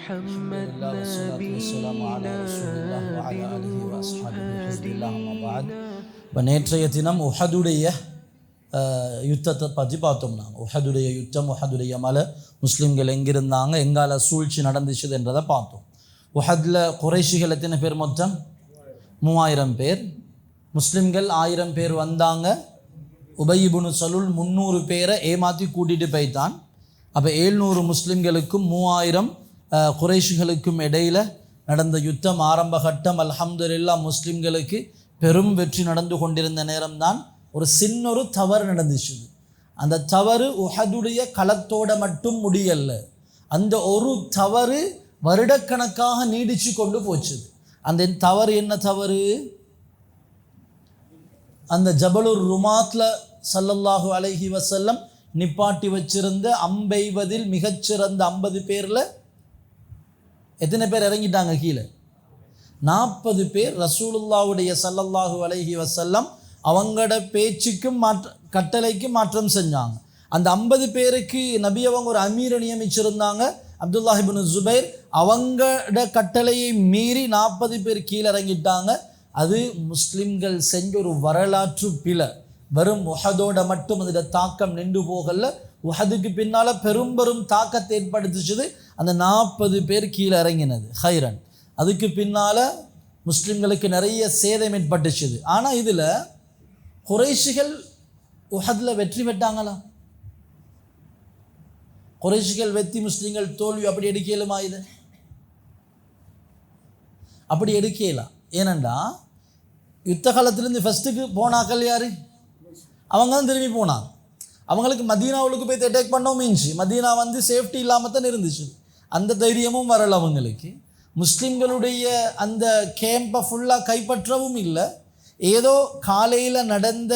محمد இப்போ நேற்றைய தினம் உஹதுடைய யுத்தத்தை பற்றி பார்த்தோம். நாங்கள் உஹதுடைய யுத்தம், உஹதுடைய மலை, முஸ்லீம்கள் எங்கிருந்தாங்க, எங்கால சூழ்ச்சி நடந்துச்சுது என்றதை பார்த்தோம். உஹதில் குறைஷிகள் எத்தனை பேர்? மொத்தம் 3000 பேர். முஸ்லீம்கள் 1000 பேர் வந்தாங்க. உபய் இப்னு சலூல் 300 பேரை ஏமாற்றி கூட்டிகிட்டு போய்த்தான். அப்போ 700 முஸ்லீம்களுக்கும் 3000 குறைஷிகளுக்கும் இடையில் நடந்த யுத்தம் ஆரம்ப கட்டம். அல்ஹம்துலில்லாஹ் முஸ்லீம்களுக்கு பெரும் வெற்றி நடந்து கொண்டிருந்த நேரம்தான் ஒரு சின்னொரு தவறு நடந்துச்சு. அந்த தவறு உஹதுடைய களத்தோடு மட்டும் முடியல்ல, அந்த ஒரு தவறு வருடக்கணக்காக நீடிச்சு கொண்டு போச்சு. அந்த தவறு என்ன தவறு? அந்த ஜபலுர் ருமாத்தில் ஸல்லல்லாஹு அலைஹி வஸல்லம் நிப்பாட்டி வச்சிருந்த அம்பெய்வதில் மிகச்சிறந்த 50 பேரில் எத்தனை பேர் இறங்கிட்டாங்க கீழே? 40 பேர் ரசூலுல்லாவுடைய ஸல்லல்லாஹு அலைஹி வஸல்லம் அவங்களோட பேச்சுக்கும் கட்டளைக்கும் மாற்றம் செஞ்சாங்க. அந்த 50 பேருக்கு நபி அவங்க ஒரு அமீரை நியமிச்சிருந்தாங்க, அப்துல்லாஹ் இப்னு ஜுபைர். அவங்களோட கட்டளையை மீறி 40 பேர் கீழே இறங்கிட்டாங்க. அது முஸ்லிம்கள் செஞ்ச ஒரு வரலாற்று பிழை. வெறும் உஹதோட மட்டும் அதோட தாக்கம் நின்று போகல, உஹதுக்கு பின்னால் பெரும் தாக்கத்தை ஏற்படுத்திச்சது அந்த 40 பேர் கீழே இறங்கினது. ஹைரன். அதுக்கு பின்னால் முஸ்லிம்களுக்கு நிறைய சேதம் ஏற்பட்டுச்சுது. ஆனால் இதில் குறைஷிகள் உஹதில் வெற்றி பெற்றாங்களா? குறைஷிகள் வெற்றி, முஸ்லிம்கள் தோல்வி, அப்படி எடுக்கலுமா? இது அப்படி எடுக்கலாம். ஏனண்டா யுத்த காலத்திலேருந்து ஃபஸ்ட்டுக்கு போனாக்கள் யார்? அவங்க தான் திரும்பி போனாங்க. அவங்களுக்கு மதீனாவுக்கு போய் அட்டாக் பண்ணவும் மீன்ஸ் மதீனா சேஃப்டி இல்லாமல் தான் இருந்துச்சு. அந்த தைரியமும் வரல அவங்களுக்கு. முஸ்லீம்களுடைய அந்த கேம்பை ஃபுல்லாக கைப்பற்றவும் இல்லை. ஏதோ காலையில் நடந்த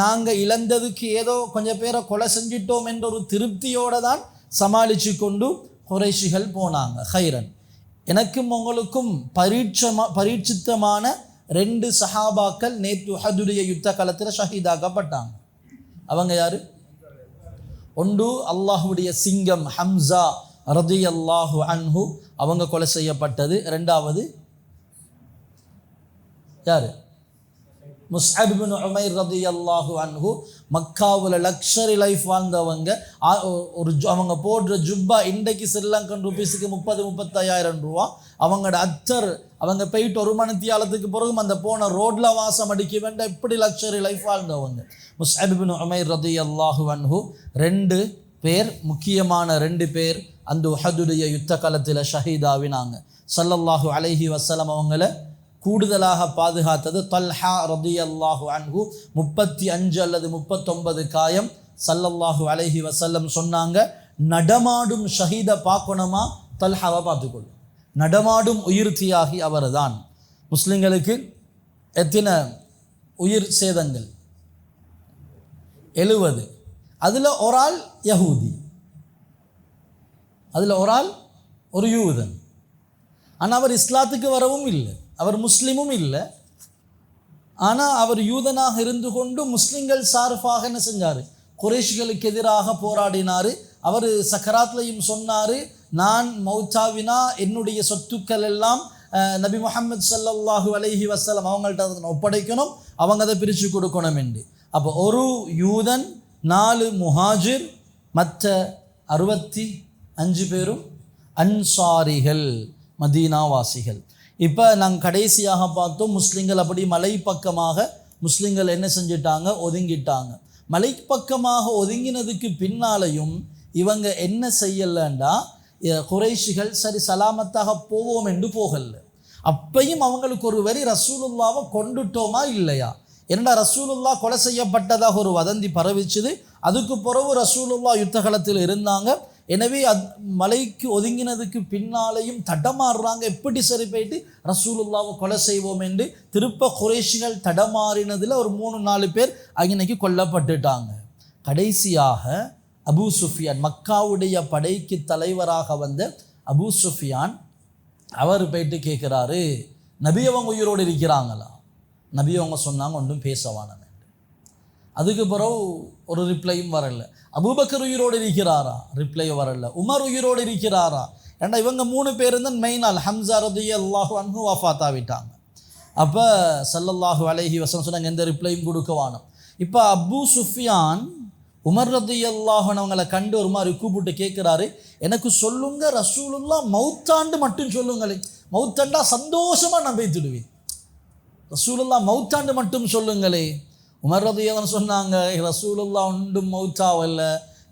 நாங்கள் இழந்ததுக்கு ஏதோ கொஞ்சம் பேரை கொலை செஞ்சிட்டோம் என்ற ஒரு திருப்தியோடு தான் சமாளித்து கொண்டு குறைஷிகள் போனாங்க. ஹைரன். எனக்கும் உங்களுக்கும் பரீட்சித்தமான 2 சஹாபாக்கள் நேற்று உஹதுடைய யுத்த காலத்தில் ஷஹீதாக்கப்பட்டாங்க. அவங்க யாரு? ஒன்று அல்லாஹுடைய சிங்கம் ஹம்சா ரதியல்லாஹு அன்ஹு, அவங்க கொலை செய்யப்பட்டது. 2வது யாரு? முஸ்அப் இப்னு உமைர் ரதியல்லாஹு அன்ஹு. மக்காவில் லக்ஸரி லைஃப் வாழ்ந்தவங்க. அவங்க போடுற ஜுப்பா இன்றைக்கு ஸ்ரீலங்கன் ருபீஸுக்கு 30-35,000 ரூபா. அவங்களோட அத்தர், அவங்க போயிட்டு 1 மணித்தியாலத்துக்கு பிறகும் அந்த போன ரோட்டில் வாசம் அடிக்க வேண்டாம், இப்படி லக்ஸரி லைஃப் வாழ்ந்தவங்க. முஸ்அப் இப்னு உமைர் ரதியல்லாஹு அன்ஹு 2 பேர், முக்கியமான 2 பேர் அந்த உஹதுடைய யுத்த காலத்தில் ஷஹீதாவினாங்க. ஸல்லல்லாஹு அலைஹி வஸல்லம் அவங்கள கூடுதலாக பாதுகாத்தது தல்ஹா ரதியல்லாஹு அன்ஹு. 35 அல்லது 39 காயம். ஸல்லல்லாஹு அலைஹி வஸல்லம் சொன்னாங்க, நடமாடும் ஷஹீதை பார்க்கணுமா, தல்ஹாவை பார்த்துக்கொள்ளும். நடமாடும் உயிர் தியாகி அவர் தான். முஸ்லிம்களுக்கு எத்தனை உயிர் சேதங்கள்? 70. அதில் ஒரு ஆள் யஹூதி, அதில் ஒரு ஆள் ஒரு யூதன். ஆனால் அவர் இஸ்லாத்துக்கு வரவும் இல்லை, அவர் முஸ்லீமும் இல்லை. ஆனால் அவர் யூதனாக இருந்து கொண்டு முஸ்லிம்கள் சார்பாக என்ன செஞ்சார்? குறைஷிகளுக்கு எதிராக போராடினார். அவர் சக்கராத்லையும் சொன்னார், நான் மௌத்தாவினா என்னுடைய சொத்துக்கள் எல்லாம் நபி முஹம்மது ஸல்லல்லாஹு அலைஹி வஸல்லம் அவங்கள்ட்ட ஒப்படைக்கணும், அவங்க அதை பிரித்து கொடுக்கணும் என்று. அப்போ ஒரு யூதன், 4 முஹாஜிர், மற்ற 65 பேரும் அன்சாரிகள், மதீனாவாசிகள். இப்போ நாங்கள் கடைசியாக பார்த்தோம், முஸ்லிம்கள் அப்படி மலை பக்கமாக முஸ்லிம்கள் என்ன செஞ்சிட்டாங்க? ஒதுங்கிட்டாங்க. மலை பக்கமாக ஒதுங்கினதுக்கு பின்னாலையும் இவங்க என்ன செய்யலைண்டா, குறைஷிகள் சரி சலாமத்தாக போவோம் என்று போகல. அப்பையும் அவங்களுக்கு ஒரு வரி, ரசூலுல்லாவை கொண்டுட்டோமா இல்லையா? ஏன்னா ரசூலுல்லா கொலை செய்யப்பட்டதாக ஒரு வதந்தி பரவிச்சுது. அதுக்கு பிறகு ரசூலுல்லா யுத்த காலத்தில் இருந்தாங்க. எனவே மலைக்கு ஒதுங்கினதுக்கு பின்னாலையும் தடமாறுறாங்க, எப்படி சரி போயிட்டு ரசூலுல்லாவை கொலை செய்வோம் என்று. திருப்ப குறைஷிகள் தடமாறினதில் ஒரு 3-4 பேர் அன்னைக்கு கொல்லப்பட்டுட்டாங்க. கடைசியாக அபூ சுஃபியான், மக்காவுடைய படைக்கு தலைவராக வந்த அபூ சுஃபியான், அவர் போயிட்டு கேட்குறாரு, நபி அவங்க உயிரோடு இருக்கிறாங்களா? நபி அவங்க சொன்னாங்க, ஒன்றும் பேசவானது. அதுக்கு பிறகு ஒரு ரிப்ளையும் வரல. அபூபக்கர் உயிரோடு இருக்கிறாரா? ரிப்ளை வரல. உமர் உயிரோடு இருக்கிறாரா? ஏன்னா இவங்க 3 பேர் தான் மெயினால். ஹம்சா ரலியல்லாஹு அன்ஹு வஃபாத் ஆகிட்டாங்க. அப்போ ஸல்லல்லாஹு அலைஹி வஸல்லம் சொன்னாங்க எந்த ரிப்ளையும் கொடுக்கவானோம். இப்போ அபூ சுஃபியான் உமர் ரலியல்லாஹு அன்ஹுவங்களை கண்டு ஒரு மாதிரி கூப்பிட்டு கேட்குறாரு, எனக்கு சொல்லுங்க ரசூலுல்லாஹ் மௌத்தாண்டு மட்டும் சொல்லுங்களே, மௌத்தாண்டா சந்தோஷமாக நான் பேத்துடுவேன், ரசூலுல்லாஹ் மௌத்தாண்டு மட்டும் சொல்லுங்களே. உமர் ரலியல்லாஹு சொன்னாங்க, ரசூலுல்லாஹ் ஒன்றும் மௌத்தாவல்ல,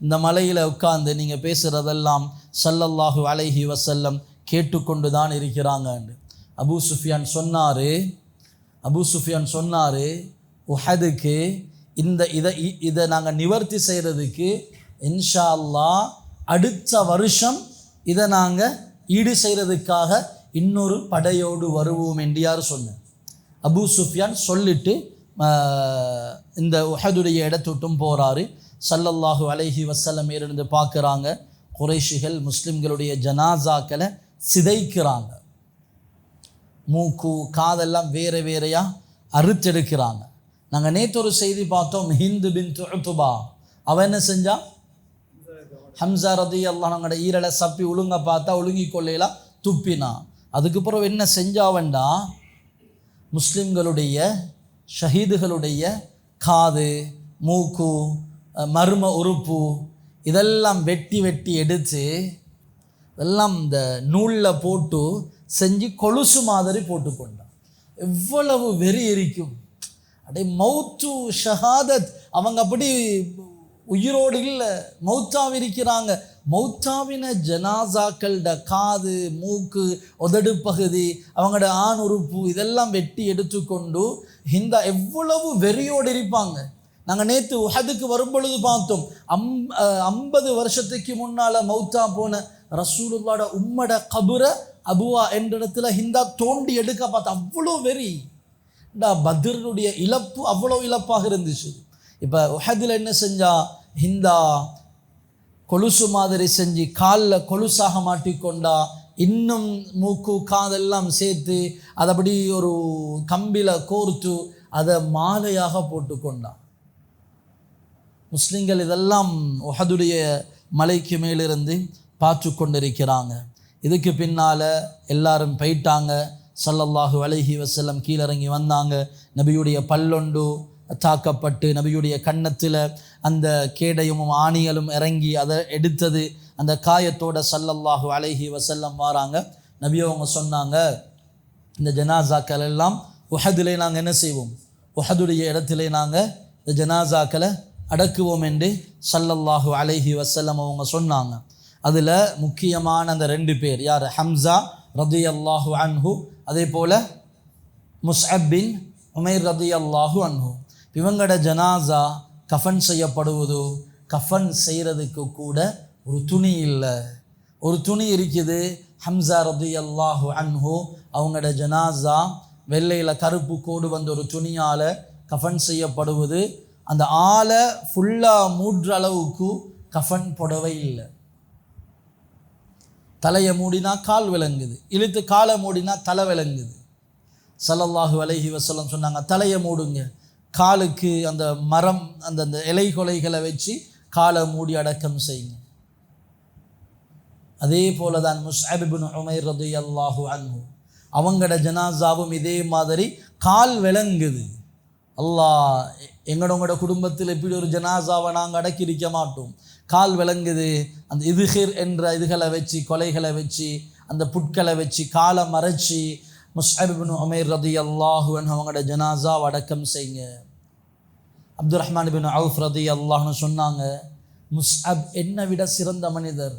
இந்த மலையில் உட்கார்ந்து நீங்கள் பேசுகிறதெல்லாம் ஸல்லல்லாஹு அலைஹி வஸல்லம் கேட்டுக்கொண்டு தான் இருக்கிறாங்க. அபூ சுஃபியான் சொன்னார், உஹதுக்கு இதை நாங்கள் நிவர்த்தி செய்கிறதுக்கு இன்ஷா அல்லாஹ் அடுத்த வருஷம் இதை நாங்கள் ஈடு செய்கிறதுக்காக இன்னொரு படையோடு வருவோம் என்று யார் சொன்னார்? அபூ சுஃபியான் சொல்லிட்டு இந்த உஹதுடைய இடத்துட்டும் போகிறாரு. ஸல்லல்லாஹு அலைஹி வஸல்லம் இருந்து பார்க்குறாங்க, குறைஷிகள் முஸ்லிம்களுடைய ஜனாசாக்களை சிதைக்கிறாங்க, மூக்கு காதெல்லாம் வேறு வேறையாக அறுத்தெடுக்கிறாங்க. நாங்கள் நேற்று ஒரு செய்தி பார்த்தோம், ஹிந்து பின்த் உத்பா அவன் என்ன செஞ்சா, ஹம்சா ரலியல்லாஹு அன்ஹு ஈரலை சப்பி ஒழுங்க பார்த்தா ஒழுங்கி கொள்ளையெல்லாம் துப்பினா. அதுக்கு பிறகு என்ன செஞ்சாவண்டா, முஸ்லிம்களுடைய ஷஹீதுகளுடைய காது மூக்கு மர்ம உறுப்பு இதெல்லாம் வெட்டி எடுத்து இதெல்லாம் இந்த நூலில் போட்டு செஞ்சு கொலுசு மாதிரி போட்டுக்கொண்டான். எவ்வளவு வெறி இருக்கும்! அப்படியே மௌத்து ஷஹாதத், அவங்க அப்படி உயிரோடு இல்லை, மௌத்தாவிருக்கிறாங்க. மௌத்தாவின ஜனாசாக்களோட காது மூக்கு உதடு பகுதி அவங்களோட ஆண் உறுப்பு இதெல்லாம் வெட்டி எடுத்துக்கொண்டு இந்த எவ்வளவு வெறியோடு இருப்பாங்க. நாங்கள் நேற்று உஹதுக்கு வரும்பொழுது பார்த்தோம், 50 வருஷத்துக்கு முன்னால் மௌத்தா போன ரசூலுல்லாஹோட உம்மட கபுரை அபுவா என்ற இடத்துல ஹிந்தா தோண்டி எடுக்க பார்த்தா அவ்வளோ வெறி. பத்ருடைய இழப்பு அவ்வளோ இழப்பாக இருந்துச்சு. இப்போ உஹதில் என்ன செஞ்சா, ஹிந்தா கொலுசு மாதிரி செஞ்சு காலில் கொலுசாக மாட்டிக்கொண்டா, இன்னும் மூக்கு காதெல்லாம் சேர்த்து அதை அப்படி ஒரு கம்பியில் கோர்த்து அதை மாலையாக போட்டுக்கொண்டா. முஸ்லிம்கள் இதெல்லாம் உஹதுடைய மலைக்கு மேலிருந்து பார்த்து கொண்டிருக்கிறாங்க. இதுக்கு பின்னால் எல்லாரும் போயிட்டாங்க. ஸல்லல்லாஹு அலைஹி வஸல்லம் கீழிறங்கி வந்தாங்க. நபியுடைய பல்லொண்டு தாக்கப்பட்டு நபியுடைய கன்னத்தில் அந்த கேடையும் ஆணிகளும் இறங்கி அதை எடுத்தது. அந்த காயத்தோட ஸல்லல்லாஹு அலைஹி வஸல்லம் வராங்க. நபி அவங்க சொன்னாங்க, இந்த ஜனாசாக்கள் எல்லாம் உஹதிலே நாங்கள் என்ன செய்வோம், உஹதுடைய இடத்திலே நாங்கள் இந்த ஜனாசாக்களை அடக்குவோம் என்று ஸல்லல்லாஹு அலைஹி வஸல்லம் அவங்க சொன்னாங்க. அதில் முக்கியமான அந்த 2 பேர் யார், ஹம்சா ரலியல்லாஹு அன்ஹு, அதே போல் முஸ்அப் பின் உமைர் ரலியல்லாஹு அன்ஹு. இவங்களோட ஜனாசா கஃபன் செய்யப்படுவது, கஃபன் செய்கிறதுக்கு கூட ஒரு துணி இல்லை. ஒரு துணி இருக்குது. ஹம்சா ரலியல்லாஹு அன்ஹு அவங்களோட ஜனாசா வெள்ளையில் கருப்பு கோடு வந்த ஒரு துணியால் கஃபன் செய்யப்படுவது. அந்த ஆளை ஃபுல்லாக மூடுற அளவுக்கு கஃபன் புடவை இல்லை. தலையை மூடினா கால் விளங்குது, இழுத்து காலை மூடினா தலை விளங்குது. ஸல்லல்லாஹு அலைஹி வஸல்லம் சொன்னாங்க, தலையை மூடுங்க, காலுக்கு அந்த மரம் அந்த இலை கொலைகளை வச்சு காலை மூடி அடக்கம் செய்யுங்க. அதே போல தான் முஸ்அப் இப்னு உமைர் ரலியல்லாஹு அன்ஹு அவங்களோட ஜனாசாவும் இதே மாதிரி கால் விளங்குது. அல்லாஹ் எங்களோட குடும்பத்தில் இப்படி ஒரு ஜனாசாவை நாங்கள் அடக்கியிருக்க மாட்டோம். கால் விளங்குது. அந்த இதுஹிர் என்ற இதுகளை வச்சு கொலைகளை வச்சு அந்த புட்களை வச்சு காலை மறைச்சி முஸ்அப் இப்னு உமைர் ரலியல்லாஹு அன்ஹு அவங்களோட ஜனாசாவை அடக்கம் செய்யுங்க. அப்துர் ரஹ்மான் பின் அவுஃப் ரலியல்லாஹு அன்ஹு சொன்னாங்க, முஸ்அப் என்னை விட சிறந்த மனிதர்.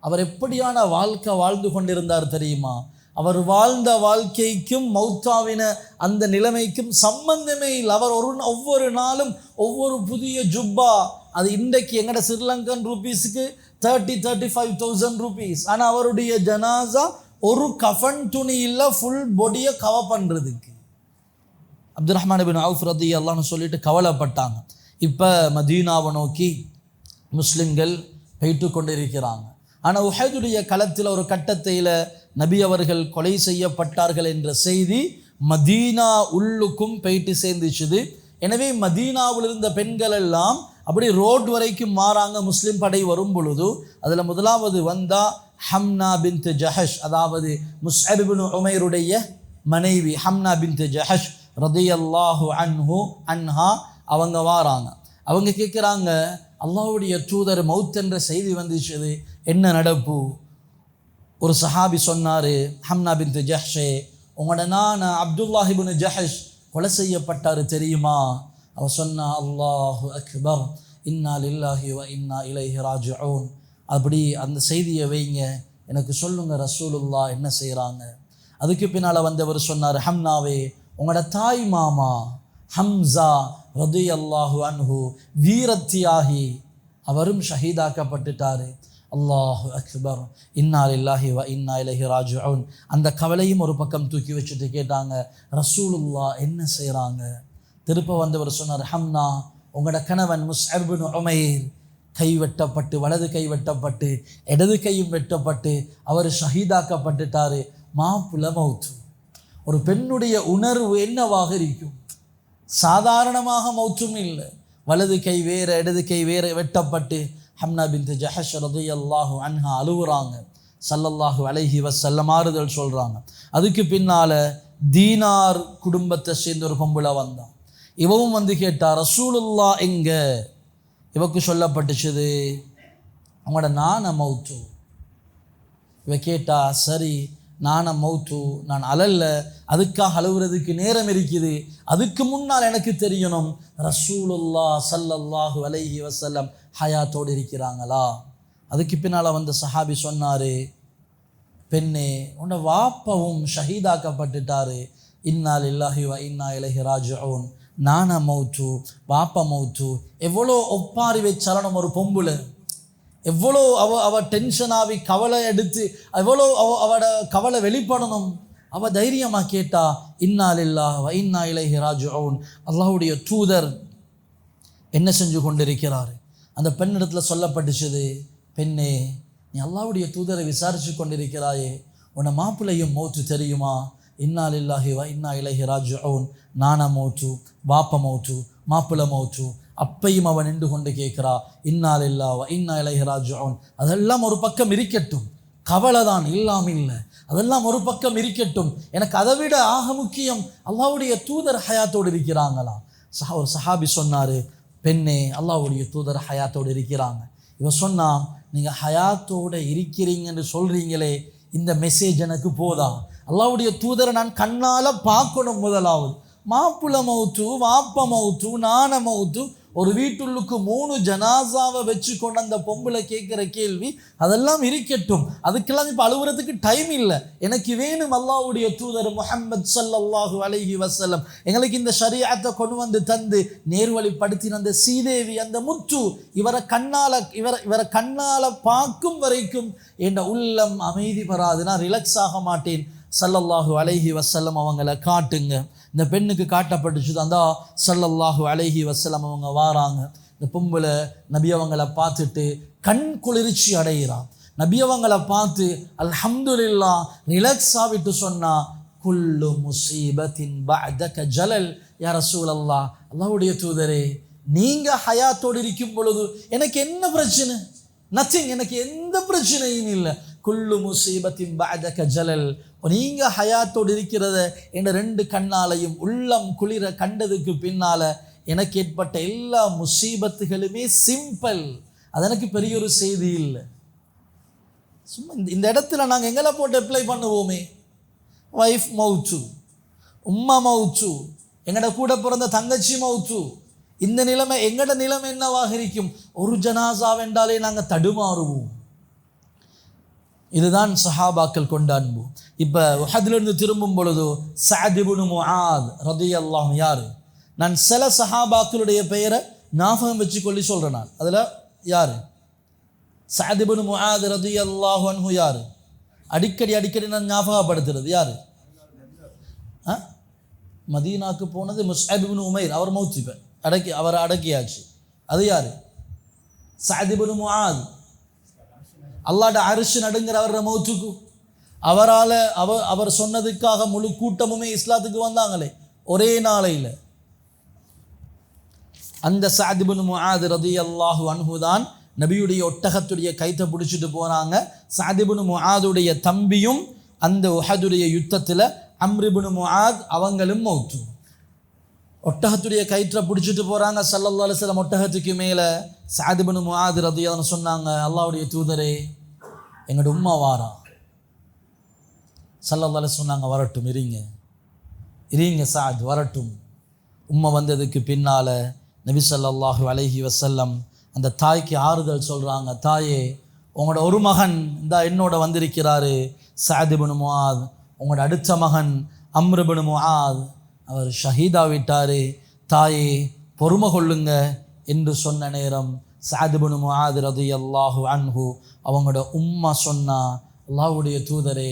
அவர் எப்படியான வாழ்க்கை வாழ்ந்து கொண்டிருந்தார் தெரியுமா? அவர் வாழ்ந்த வாழ்க்கைக்கும் மௌத்தாவின அந்த நிலைமைக்கும் சம்பந்தமே இல்லை. அவர் ஒவ்வொரு நாளும் ஒவ்வொரு புதிய ஜுப்பா, அது இன்றைக்கு எங்கட ஸ்ரீலங்கன் ரூபீஸுக்கு 30-35,000 ரூபீஸ். ஆனால் அவருடைய ஜனாசா ஒரு கஃபன் துணி இல்லை, ஃபுல் பொடியை கவர் பண்ணுறதுக்கு. அப்துர் ரஹ்மான் பின் அவுஃப் ரலியல்லாஹு அன்ஹு சொல்லிட்டு கவலைப்பட்டாங்க. இப்போ மதீனாவை நோக்கி முஸ்லிம்கள் போயிட்டு கொண்டிருக்கிறாங்க. ஆனால் உஹதுடைய களத்தில் ஒரு கட்டத்தில் நபி அவர்கள் கொலை செய்யப்பட்டார்கள் என்ற செய்தி மதீனா உள்ளுக்கும் போயிட்டு சேர்ந்துச்சுது. எனவே மதீனாவில் இருந்த பெண்கள் எல்லாம் அப்படி ரோட் வரைக்கும் மாறாங்க. முஸ்லீம் படை வரும் பொழுது அதில் முதலாவது வந்தால் ஹம்னா பின்த் ஜஹஷ், அதாவது முஸ்அப் இப்னு உமைருடைய மனைவி ஹம்னா பின்த் ஜஹஷ் ரதியல்லாஹு அன்ஹா அவங்க வாராங்க. அவங்க கேட்குறாங்க, அல்லாஹ்வுடைய தூதர் மௌத் என்ற செய்தி வந்துச்சு, என்ன நடப்பு? ஒரு சஹாபி சொன்னார், ஹம்னா பின்த் ஜஹ்ஷே, உங்களோட நான் அப்துல்லாஹ் இப்னு ஜஹஷ் கொலை செய்யப்பட்டார் தெரியுமா? அவ சொன்னா, அல்லாஹு அக்பர், இன்னா லில்லாஹி வ இன்னா இலைஹி ராஜிஊன். அப்படி அந்த செய்தியை வைங்க, எனக்கு சொல்லுங்க ரசூலுல்லாஹ் என்ன செய்கிறாங்க. அதுக்கு பின்னால் வந்தவர் சொன்னார், ஹம்னாவே, உங்களோட தாய் மாமா ஹம்சா ரதியல்லாஹு அன்ஹு வீரத்தியாகி அவரும் ஷஹீதாக்கப்பட்டுட்டார். அல்லாஹு அக்பர், இன்னா லில்லாஹி வ இன்னா இலைஹி ராஜிஊன். அந்த கவலையும் ஒரு பக்கம் தூக்கி வச்சுட்டு கேட்டாங்க, ரசூலுல்லாஹ் என்ன செய்கிறாங்க? திருப்ப வந்தவர் சொன்னார், ஹம்னா, உங்களோட கணவன் முஸ்அப் இப்னு உமைர் கை வெட்டப்பட்டு, வலது கை வெட்டப்பட்டு, இடது கையும் வெட்டப்பட்டு அவர் ஷஹீதாக்கப்பட்டுட்டார். மாப்புல மௌத்து. ஒரு பெண்ணுடைய உணர்வு என்னவாக இருக்கும்? சாதாரணமாக மௌத்தும் இல்லை, வலது கை வேற இடது கை வேற வெட்டப்பட்டு ஹம்னா பின்த் ஜஹஷ் ரலியல்லாஹு அன்ஹா அழுவுறாங்க. ஸல்லல்லாஹு அலைஹி வஸல்லம் ஆறுதல் சொல்கிறாங்க. அதுக்கு பின்னால் தீனார் குடும்பத்தை சேர்ந்த ஒரு பொம்பளை வந்தான். இவவும் வந்து கேட்டா, ரசூலுல்லாஹ் எங்க? இவக்கு சொல்லப்பட்டுச்சுது, அவங்களோட நான மௌத்து. இவ கேட்டா, சரி நான மௌத்து, நான் அழல்ல, அதுக்காக அழுவுறதுக்கு நேரம் இருக்குது, அதுக்கு முன்னால் எனக்கு தெரியணும் ரசூலுல்லாஹ் ஸல்லல்லாஹு அலைஹி வஸல்லம் ஹயாத்தோடு இருக்கிறாங்களா. அதுக்கு பின்னால் வந்த சஹாபி சொன்னார், பெண்ணே, உன்னோட வாப்பாவும் ஷஹீதாக்கப்பட்டுட்டாரு, இன்னா லில்லாஹி வ இன்னா இலைஹி ராஜிஊன். நான மௌத்து, வாப்பா மௌத்து. எவ்வளோ ஒப்பாரி வச்சாலும் ஒரு பொம்புல எவ்வளோ அவ டென்ஷனாகி கவலை எடுத்து எவ்வளோ அவட கவலை வெளிப்படணும். அவள் தைரியமாக கேட்டா, இன்னா லில்லாஹி வ இன்னா இலைஹி ராஜிஊன். அல்லாஹ்வுடைய தூதர் என்ன செஞ்சு கொண்டிருக்கிறார்? அந்த பெண்ணிடத்தில் சொல்லப்பட்டுச்சுது, பெண்ணே, நீ அல்லாஹ்வுடைய தூதரை விசாரித்து கொண்டிருக்கிறாயே, உன்னை மாப்பிள்ளையும் மௌத்து தெரியுமா? இன்னா லில்லாஹி வ இன்னா இலைஹி ராஜிஊன். நானா மௌத்து, வாப்ப மௌத்து, மாப்பிள்ளை மௌத்து. அப்பையும் அவன் நின்று கொண்டு கேட்குறா, இன்னா லில்லாஹி வ இன்னா இலைஹி ராஜிஊன். அதெல்லாம் ஒரு பக்கம் இருக்கட்டும், கவலை தான் இல்லாமல் இல்லை, அதெல்லாம் ஒரு பக்கம் இருக்கட்டும், எனக்கு அதை விட ஆக முக்கியம் அல்லாஹ்வுடைய தூதர் ஹயாத்தோடு இருக்கிறாங்களா. ஒரு சஹாபி சொன்னார், பெண்ணே, அல்லாஹ்வுடைய தூதர் ஹயாத்தோடு இருக்கிறாங்க. இவன் சொன்னான், நீங்கள் ஹயாத்தோடு இருக்கிறீங்கன்னு சொல்கிறீங்களே, இந்த மெசேஜ் எனக்கு போதா? அல்லாஹ்வுடைய தூதரை நான் கண்ணால் பார்க்கணும். முதலாவது மாப்புல மௌத்து, வாப்ப மௌத்து, நான மௌத்து. ஒரு வீட்டுள்ளுக்கு 3 ஜனாசாவை வச்சு கொண்டு அந்த பொம்பளை கேட்குற கேள்வி அதெல்லாம் இருக்கட்டும், அதுக்கெல்லாம் இப்போ அழுகுறதுக்கு டைம் இல்லை. எனக்கு வேணும் அல்லாஹ்வுடைய தூதர் முஹம்மது ஸல்லல்லாஹு அலைஹி வஸல்லம் எங்களுக்கு இந்த ஷரீஅத்தை கொண்டு வந்து தந்து நேர்வழிப்படுத்தின அந்த சீதேவி, அந்த முத்து, இவரை கண்ணால் பார்க்கும் வரைக்கும் என் உள்ளம் அமைதி பெறாது, நான் ரிலாக்ஸ் ஆக மாட்டேன். ஸல்லல்லாஹு அலைஹி வஸல்லம் அவங்களை காட்டுங்க. இந்த பெண்ணுக்கு காட்டப்பட்டுச்சு, அந்த ஸல்லல்லாஹு அலைஹி வஸல்லம் அவங்க வாராங்க. இந்த பொம்பளை நபி அவங்களை பார்த்துட்டு கண் குளிர்ச்சி அடைகிறான். நபி அவங்களை பார்த்து அல்ஹம்துலில்லாஹ் ரிலாக்ஸ் ஆகிட்டு சொன்னா, குல்லு முசீபத்தின் பஅதக ஜலல் யா ரசூலல்லாஹ். அல்லாஹ்வுடைய தூதரே, நீங்கள் ஹயாத்தோடு இருக்கும் பொழுது எனக்கு என்ன பிரச்சனை? நத்திங், எனக்கு எந்த பிரச்சனையும் இல்லை. குல்லு முசீபத்தின் பஅதக ஜலல், நீங்கள் ஹயாத்தோடு இருக்கிறத என் 2 கண்ணாலையும் உள்ளம் குளிர கண்டதுக்கு பின்னால் எனக்கு ஏற்பட்ட எல்லா முசீபத்துகளுமே சிம்பிள், அது எனக்கு பெரிய ஒரு செய்தி இல்லை. சும்மா இந்த இடத்துல நாங்கள் எங்களை போட்டு அப்ளை பண்ணுவோமே, வைஃப் மவுச்சு, உம்மா மவுச்சு, எங்கட கூட பிறந்த தங்கச்சி மவுச்சு, இந்த நிலைமை எங்கட நிலைமை என்னவாக இருக்கும்? ஒரு ஜனாசா வென்றாலே நாங்கள் தடுமாறுவோம். இதுதான் சஹாபாக்கள் கொண்ட அன்பு. இப்போ உஹதிலிருந்து திரும்பும் பொழுது சஅத் இப்னு முஆத் ரலியல்லாஹு அன்ஹு யார்? நான் சில சஹாபாக்களுடைய பெயரை ஞாபகம் வச்சு கொள்ளி சொல்கிறேன். நான் அதில் யார்? சஅத் இப்னு முஆத் ரலியல்லாஹு அன்ஹு யார்? அடிக்கடி நான் ஞாபகப்படுத்துறது யார்? மதீனாக்கு போனது முஸ்அப் இப்னு உமைர், அவர் மௌத், இப்போ அவரை அடக்கியாச்சு. அது யார்? சஅத் இப்னு முஆத். அல்லாஹ்ட அரிசி நடுங்கிற அவர மௌத்துக்கு அவரால் அவர் சொன்னதுக்காக முழு கூட்டமுமே இஸ்லாத்துக்கு வந்தாங்களே ஒரே நாளையில். அந்த சஅத் இப்னு முஆத் ரலியல்லாஹு அன்ஹு தான் நபியுடைய ஒட்டகத்துடைய கைத்தை பிடிச்சிட்டு போகிறாங்க. சஅத் இப்னு முஆதுடைய தம்பியும் அந்த உஹதுடைய யுத்தத்தில் அம்ர் இப்னு முஆத் அவங்களும் மௌத்து. ஒட்டகத்துடைய கயிற்றை பிடிச்சிட்டு போகிறாங்க. ஸல்லல்லாஹு அலைஹி வஸல்லம் ஒட்டகத்துக்கு மேலே சஅத் இப்னு முஆத் ரலியல்லாஹு அன்ஹு சொன்னாங்க, அல்லாஹ்வுடைய தூதரே, எங்களோட உம்மா வாரா. ஸல்லல்லாஹு அலைஹி சொன்னாங்க, வரட்டும், இருங்க சஅத், வரட்டும். உம்மா வந்ததுக்கு பின்னால் நபி ஸல்லல்லாஹு அலைஹி வஸல்லம் அந்த தாய்க்கு ஆறுதல் சொல்கிறாங்க, தாயே, உங்களோட ஒரு மகன் இந்த என்னோட வந்திருக்கிறாரு சஅத் இப்னு முஆத், உங்களோட அடுத்த மகன் அம்ர் இப்னு முஆத் அவர் ஷஹீதாவிட்டார், தாயே பொறுமை கொள்ளுங்க என்று சொன்ன நேரம் சஅத் இப்னு முஆத் ரலியல்லாஹு அன்ஹு அவங்களோட உம்மா சொன்னா, அல்லாஹ்வுடைய தூதரே,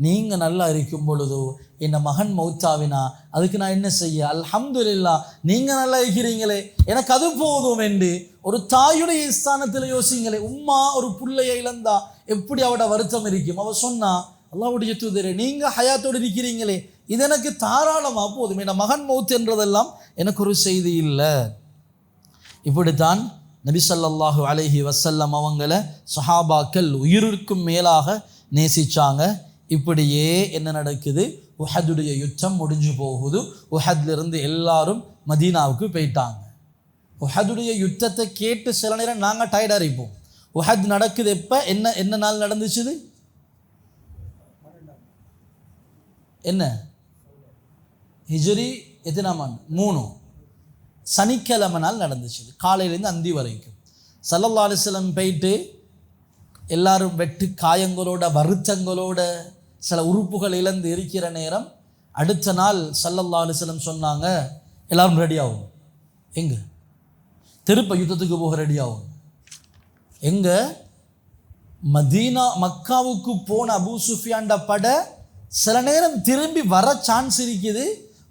நீங்கள் நல்லா இருக்கும் பொழுது என் மகன் மௌத்தாவினா அதுக்கு நான் என்ன செய்ய? அல்ஹம்துலில்லாஹ், நீங்கள் நல்லா இருக்கிறீங்களே, எனக்கு அது போதும் என்று ஒரு தாயுடைய ஸ்தானத்தில் யோசிங்களே. உம்மா ஒரு பிள்ளையை இழந்தா எப்படி அவட வருத்தம் இருக்கும்? அவ சொன்னா, அல்லாஹ்வுடைய தூதரே, நீங்கள் ஹயாத்தோடு இருக்கிறீங்களே, இது எனக்கு தாராளமாக போதும், என் மகன் மௌத் என்றதெல்லாம் எனக்கு ஒரு செய்தி இல்லை. இப்படித்தான் நபி ஸல்லல்லாஹு அலைஹி வஸல்லம் அவங்கள சஹாபாக்கள் உயிருக்கும் மேலாக நேசிச்சாங்க. இப்படியே என்ன நடக்குது? உஹதுடைய யுத்தம் முடிஞ்சு போகுது. உஹத்லிருந்து எல்லாரும் மதீனாவுக்கு போயிட்டாங்க. உஹதுடைய யுத்தத்தை கேட்டு சில நேரம் நாங்கள் டயர்டாக இருப்போம். உஹத் நடக்குது எப்போ? என்ன நாள் நடந்துச்சுது? என்ன ஹிஜ்ரி எத்தனாம் ஆண்டு? 3 சனிக்கிழமை நாள் நடந்துச்சு, காலையிலேருந்து அந்தி வரைக்கும். ஸல்லல்லாஹு அலைஹி வஸல்லம் போயிட்டு எல்லாரும் வெட்டு காயங்களோட வருத்தங்களோட சில உறுப்புகள் இழந்து இருக்கிற நேரம் அடுத்த நாள் ஸல்லல்லாஹு அலைஹி வஸல்லம் சொன்னாங்க, எல்லாரும் ரெடி ஆகும். எங்கே? திருப்ப யுத்தத்துக்கு போக ரெடி ஆகும். எங்கே? மக்காவுக்கு போன அபூ சுஃபியான்ட பட சில நேரம் திரும்பி வர சான்ஸ் இருக்குது,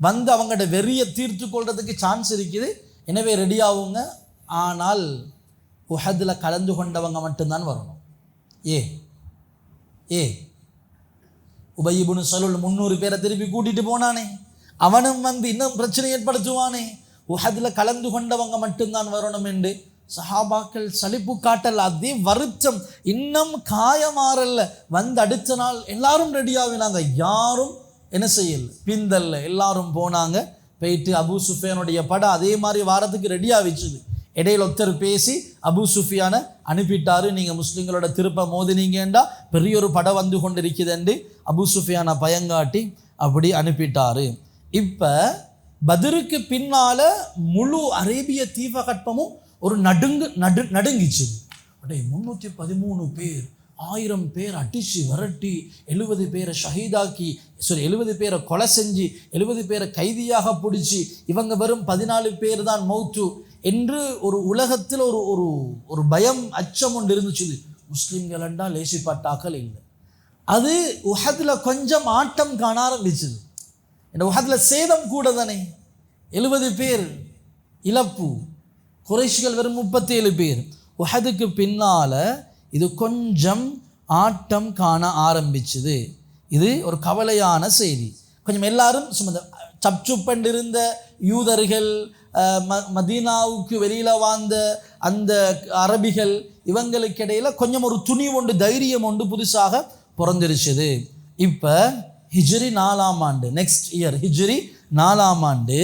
வந்து அவங்களோட வெறியை தீர்த்து கொள்றதுக்கு சான்ஸ் இருக்குது, எனவே ரெடி ஆகுங்க. ஆனால் உஹதில் கலந்து கொண்டவங்க மட்டும்தான் வரணும். ஏ உபய் இப்னு சலூல் 300 பேரை திருப்பி கூட்டிட்டு போனானே, அவனும் வந்து இன்னும் பிரச்சனை ஏற்படுத்துவானே, உஹதில் கலந்து கொண்டவங்க மட்டும்தான் வரணும் என்று சஹாபாக்கள் சலிப்பு காட்டல், அதே வருத்தம் இன்னும் காயமாறல்ல. வந்து அடுத்த நாள் எல்லாரும் ரெடி ஆகினாங்க, யாரும் என்ன செய்யல, பிந்தல்ல, எல்லாரும் போனாங்க. போயிட்டு அபூ சுஃபியானுடைய படம் அதே மாதிரி வாரத்துக்கு ரெடியாக வச்சுது. இடையில ஒருத்தர் பேசி அபூ சுஃபியானை அனுப்பிட்டாரு, நீங்கள் முஸ்லீம்களோட திருப்ப மோதினீங்கண்டா பெரிய ஒரு படம் வந்து கொண்டு இருக்குதுண்டு அபூ சுஃபியானை பயங்காட்டி அப்படி அனுப்பிட்டாரு. இப்போ பத்ருக்கு பின்னால் முழு அரேபிய தீபகற்பமும் ஒரு நடுங்கிச்சு. 313 பேர் 1000 பேர் அடிச்சு விரட்டி 70 பேரை ஷஹீதாக்கி 70 பேரை கொலை செஞ்சு 70 பேரை கைதியாக பிடிச்சி இவங்க வெறும் 14 பேர் தான் மௌத்து என்று ஒரு உலகத்தில் ஒரு பயம் அச்சம் ஒன்று இருந்துச்சு. முஸ்லீம்கள் என்றால் லேசிப்பட்டாக்கள் இல்லை. அது உஹதில் கொஞ்சம் ஆட்டம் காண ஆரம்பிச்சுது. இந்த உஹதில் சேதம் கூட தானே, 70 பேர் இழப்பு, குறைஷிகள் வெறும் 37 பேர். உஹதுக்கு பின்னால் இது கொஞ்சம் ஆட்டம் காண ஆரம்பிச்சுது. இது ஒரு கவலையான செய்தி. கொஞ்சம் எல்லாரும் சுமந்த சப்சுப்பண்டிருந்த யூதர்கள், மதீனாவுக்கு வெளியில் வாழ்ந்த அந்த அரபிகள், இவங்களுக்கு இடையில் கொஞ்சம் ஒரு துணி ஒன்று, தைரியம் ஒன்று புதுசாக பிறந்திருச்சுது. இப்போ ஹிஜ்ரி 4ஆம் ஆண்டு, நெக்ஸ்ட் இயர் ஹிஜ்ரி 4ஆம் ஆண்டு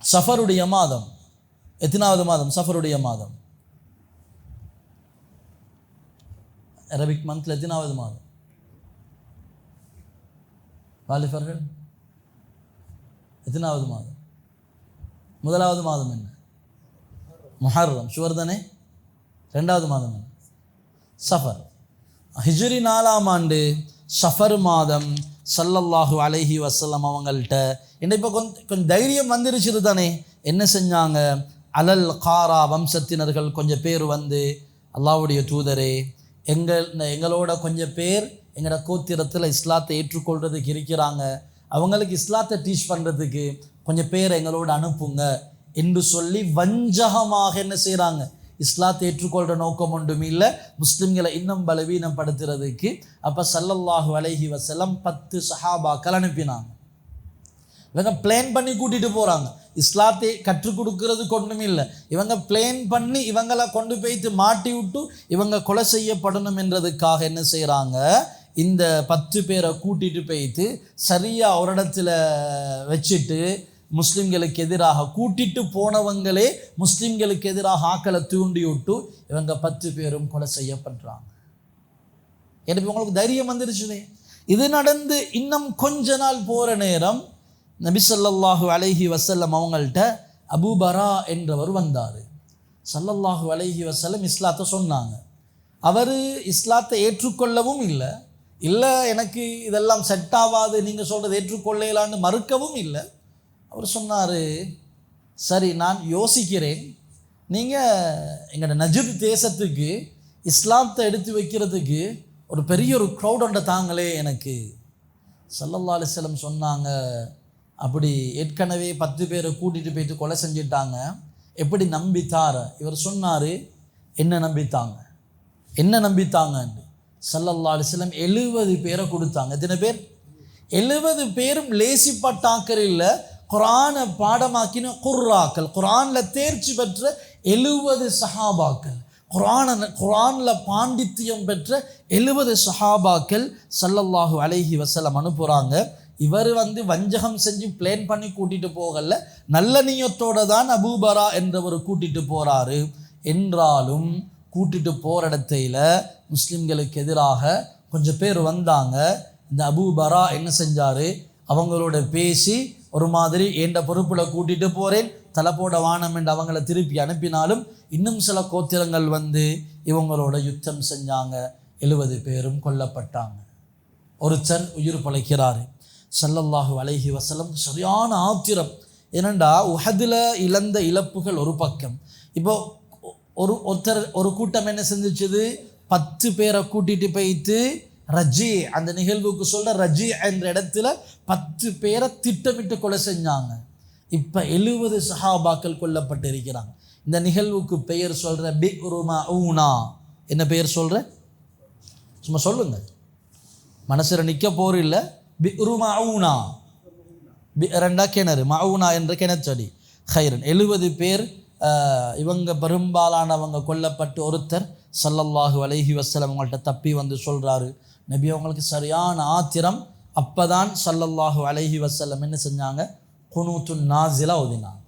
சஃபருடைய மாதம். எத்தனாவது மாதம்? சஃபருடைய மாதம். அரபிக் மந்த்ல எத்தனாவது மாதம்? வாலிபர்கள் எத்தனாவது மாதம்? முதலாவது மாதம் என்ன? முஹர்ரம். ஷுவர் தானே? 2வது மாதம் என்ன? சஃபர். ஹிஜ்ரி 4ஆம் ஆண்டு சஃபர் மாதம் ஸல்லல்லாஹு அலைஹி வஸல்லம் அவங்கள்ட்ட என்ன இப்போ கொஞ்சம் தைரியம் வந்துருச்சுது தானே. என்ன செஞ்சாங்க? அலல் காரா வம்சத்தினர்கள் கொஞ்சம் பேர் வந்து, அல்லாஹ்வுடைய தூதரே, எங்களோட கொஞ்சம் பேர் எங்களோட கோத்திரத்தில் இஸ்லாத்தை ஏற்றுக்கொள்றதுக்கு இருக்கிறாங்க, அவங்களுக்கு இஸ்லாத்தை டீச் பண்ணுறதுக்கு கொஞ்சம் பேர் எங்களோட அனுப்புங்க என்று சொல்லி வஞ்சகமாக என்ன செய்கிறாங்க? இஸ்லாத்தை ஏற்றுக்கொள்கிற நோக்கம் ஒன்றும் இல்லை, முஸ்லிம்களை இன்னும் பலவீனப்படுத்துறதுக்கு. அப்போ ஸல்லல்லாஹு அலைஹி வஸல்லம் 10 சஹாபாக்கள் அனுப்பினாங்க. இவங்க பிளான் பண்ணி கூட்டிகிட்டு போகிறாங்க. இஸ்லாத்தை கற்றுக் கொடுக்கறதுக்கு ஒன்றும் இல்லை. இவங்க பிளான் பண்ணி இவங்களை கொண்டு போய்த்து மாட்டி விட்டு இவங்க கொலை செய்யப்படணும் என்றதுக்காக என்ன செய்கிறாங்க, இந்த 10 பேரை கூட்டிகிட்டு போய்த்து சரியாக ஒரு இடத்துல வச்சுட்டு முஸ்லீம்களுக்கு எதிராக கூட்டிட்டு போனவங்களே முஸ்லீம்களுக்கு எதிராக ஆக்களை தூண்டி விட்டு இவங்க 10 பேரும் கொலை செய்யப்படுறாங்க. எனக்கு உங்களுக்கு தைரியம் வந்துருச்சுனே. இது நடந்து இன்னும் கொஞ்ச நாள் போகிற நேரம் நபி ஸல்லல்லாஹு அலைஹி வஸல்லம் அவங்கள்ட்ட அபூபரா என்றவர் வந்தார். ஸல்லல்லாஹு அலைஹி வஸல்லம் இஸ்லாத்தை சொன்னாங்க. அவர் இஸ்லாத்தை ஏற்றுக்கொள்ளவும் இல்லை எனக்கு இதெல்லாம் செட் ஆகாது, நீங்கள் சொல்கிறது ஏற்றுக்கொள்ளலான்னு மறுக்கவும் இல்லை. அவர் சொன்னார், சரி நான் யோசிக்கிறேன், நீங்கள் எங்களோட நஜ்த் தேசத்துக்கு இஸ்லாத்தை எடுத்து வைக்கிறதுக்கு ஒரு பெரிய ஒரு க்ரௌட் ஒன்றை தாங்களே எனக்கு. ஸல்லல்லாஹு அலைஹி வஸல்லம் சொன்னாங்க, அப்படி ஏற்கனவே 10 பேரை கூட்டிகிட்டு போயிட்டு கொலை செஞ்சிட்டாங்க, எப்படி நம்பித்தார? இவர் சொன்னார், என்ன நம்பித்தாங்கன்னு. ஸல்லல்லாஹு அலைஹி வஸல்லம் 70 பேரை கொடுத்தாங்க. எத்தனை பேர்? 70 பேரும் லேசிப்பட்டாக்கள் இல்லை, குர்ஆனை பாடமாக்கின குர்ராக்கள், குர்ஆனில் தேர்ச்சி பெற்ற 70 சஹாபாக்கள், குர்ஆனில் பாண்டித்தியம் பெற்ற 70 சஹாபாக்கள் ஸல்லல்லாஹு அலைஹி வஸல்லம் அனுப்புகிறாங்க. இவர் வஞ்சகம் செஞ்சு பிளான் பண்ணி கூட்டிகிட்டு போகல, நல்ல நியத்தோடு தான் அபூபரா என்றவர் கூட்டிகிட்டு போகிறாரு. என்றாலும் கூட்டிகிட்டு போகிற இடத்துல முஸ்லீம்களுக்கு எதிராக கொஞ்சம் பேர் வந்தாங்க. இந்த அபூபரா என்ன செஞ்சார், அவங்களோட பேசி ஒரு மாதிரி ஏண்ட பொறுப்பில் கூட்டிகிட்டு போகிறேன், தலைப்போட வானம் என்று அவங்கள திருப்பி அனுப்பினாலும் இன்னும் சில கோத்திரங்கள் இவங்களோட யுத்தம் செஞ்சாங்க. 70 பேரும் கொல்லப்பட்டாங்க. ஒருத்தர் உயிர் பழைக்கிறார். ஸல்லல்லாஹு அலைஹி வஸல்லம் சரியான ஆத்திரம். ஏனண்டா உஹதில் இழந்த இழப்புகள் ஒரு பக்கம். இப்போ ஒரு கூட்டம் என்ன செஞ்சிச்சுது, 10 பேரை கூட்டிகிட்டு போயிட்டு ரஜி, அந்த நிகழ்வுக்கு சொல்கிற ரஜி என்ற இடத்துல 10 பேரை திட்டமிட்டு கொலை செஞ்சாங்க. இப்போ 70 சஹாபாக்கள் கொல்லப்பட்டு இருக்கிறாங்க. இந்த நிகழ்வுக்கு பெயர் சொல்கிற பிக்ரு மஊனா. என்ன பெயர் சொல்கிற? சும்மா சொல்லுங்க, மனசில் நிற்க போர் இல்லை. பிக்ரு மஊனா, ரெண்டா கிணறு, மஊனா என்ற கிணற்றடி. ஹைரன் 70 பேர் இவங்க பெரும்பாலானவங்க கொல்லப்பட்டு ஒருத்தர் ஸல்லல்லாஹு அலைஹி வஸல்லம் அவங்கள்ட்ட தப்பி சொல்கிறாரு. நபி அவங்களுக்கு சரியான ஆத்திரம். அப்போ தான் ஸல்லல்லாஹு அலைஹி வஸல்லம் என்ன செஞ்சாங்க, குனூத்துன் நாஸிலா ஓதினாங்க.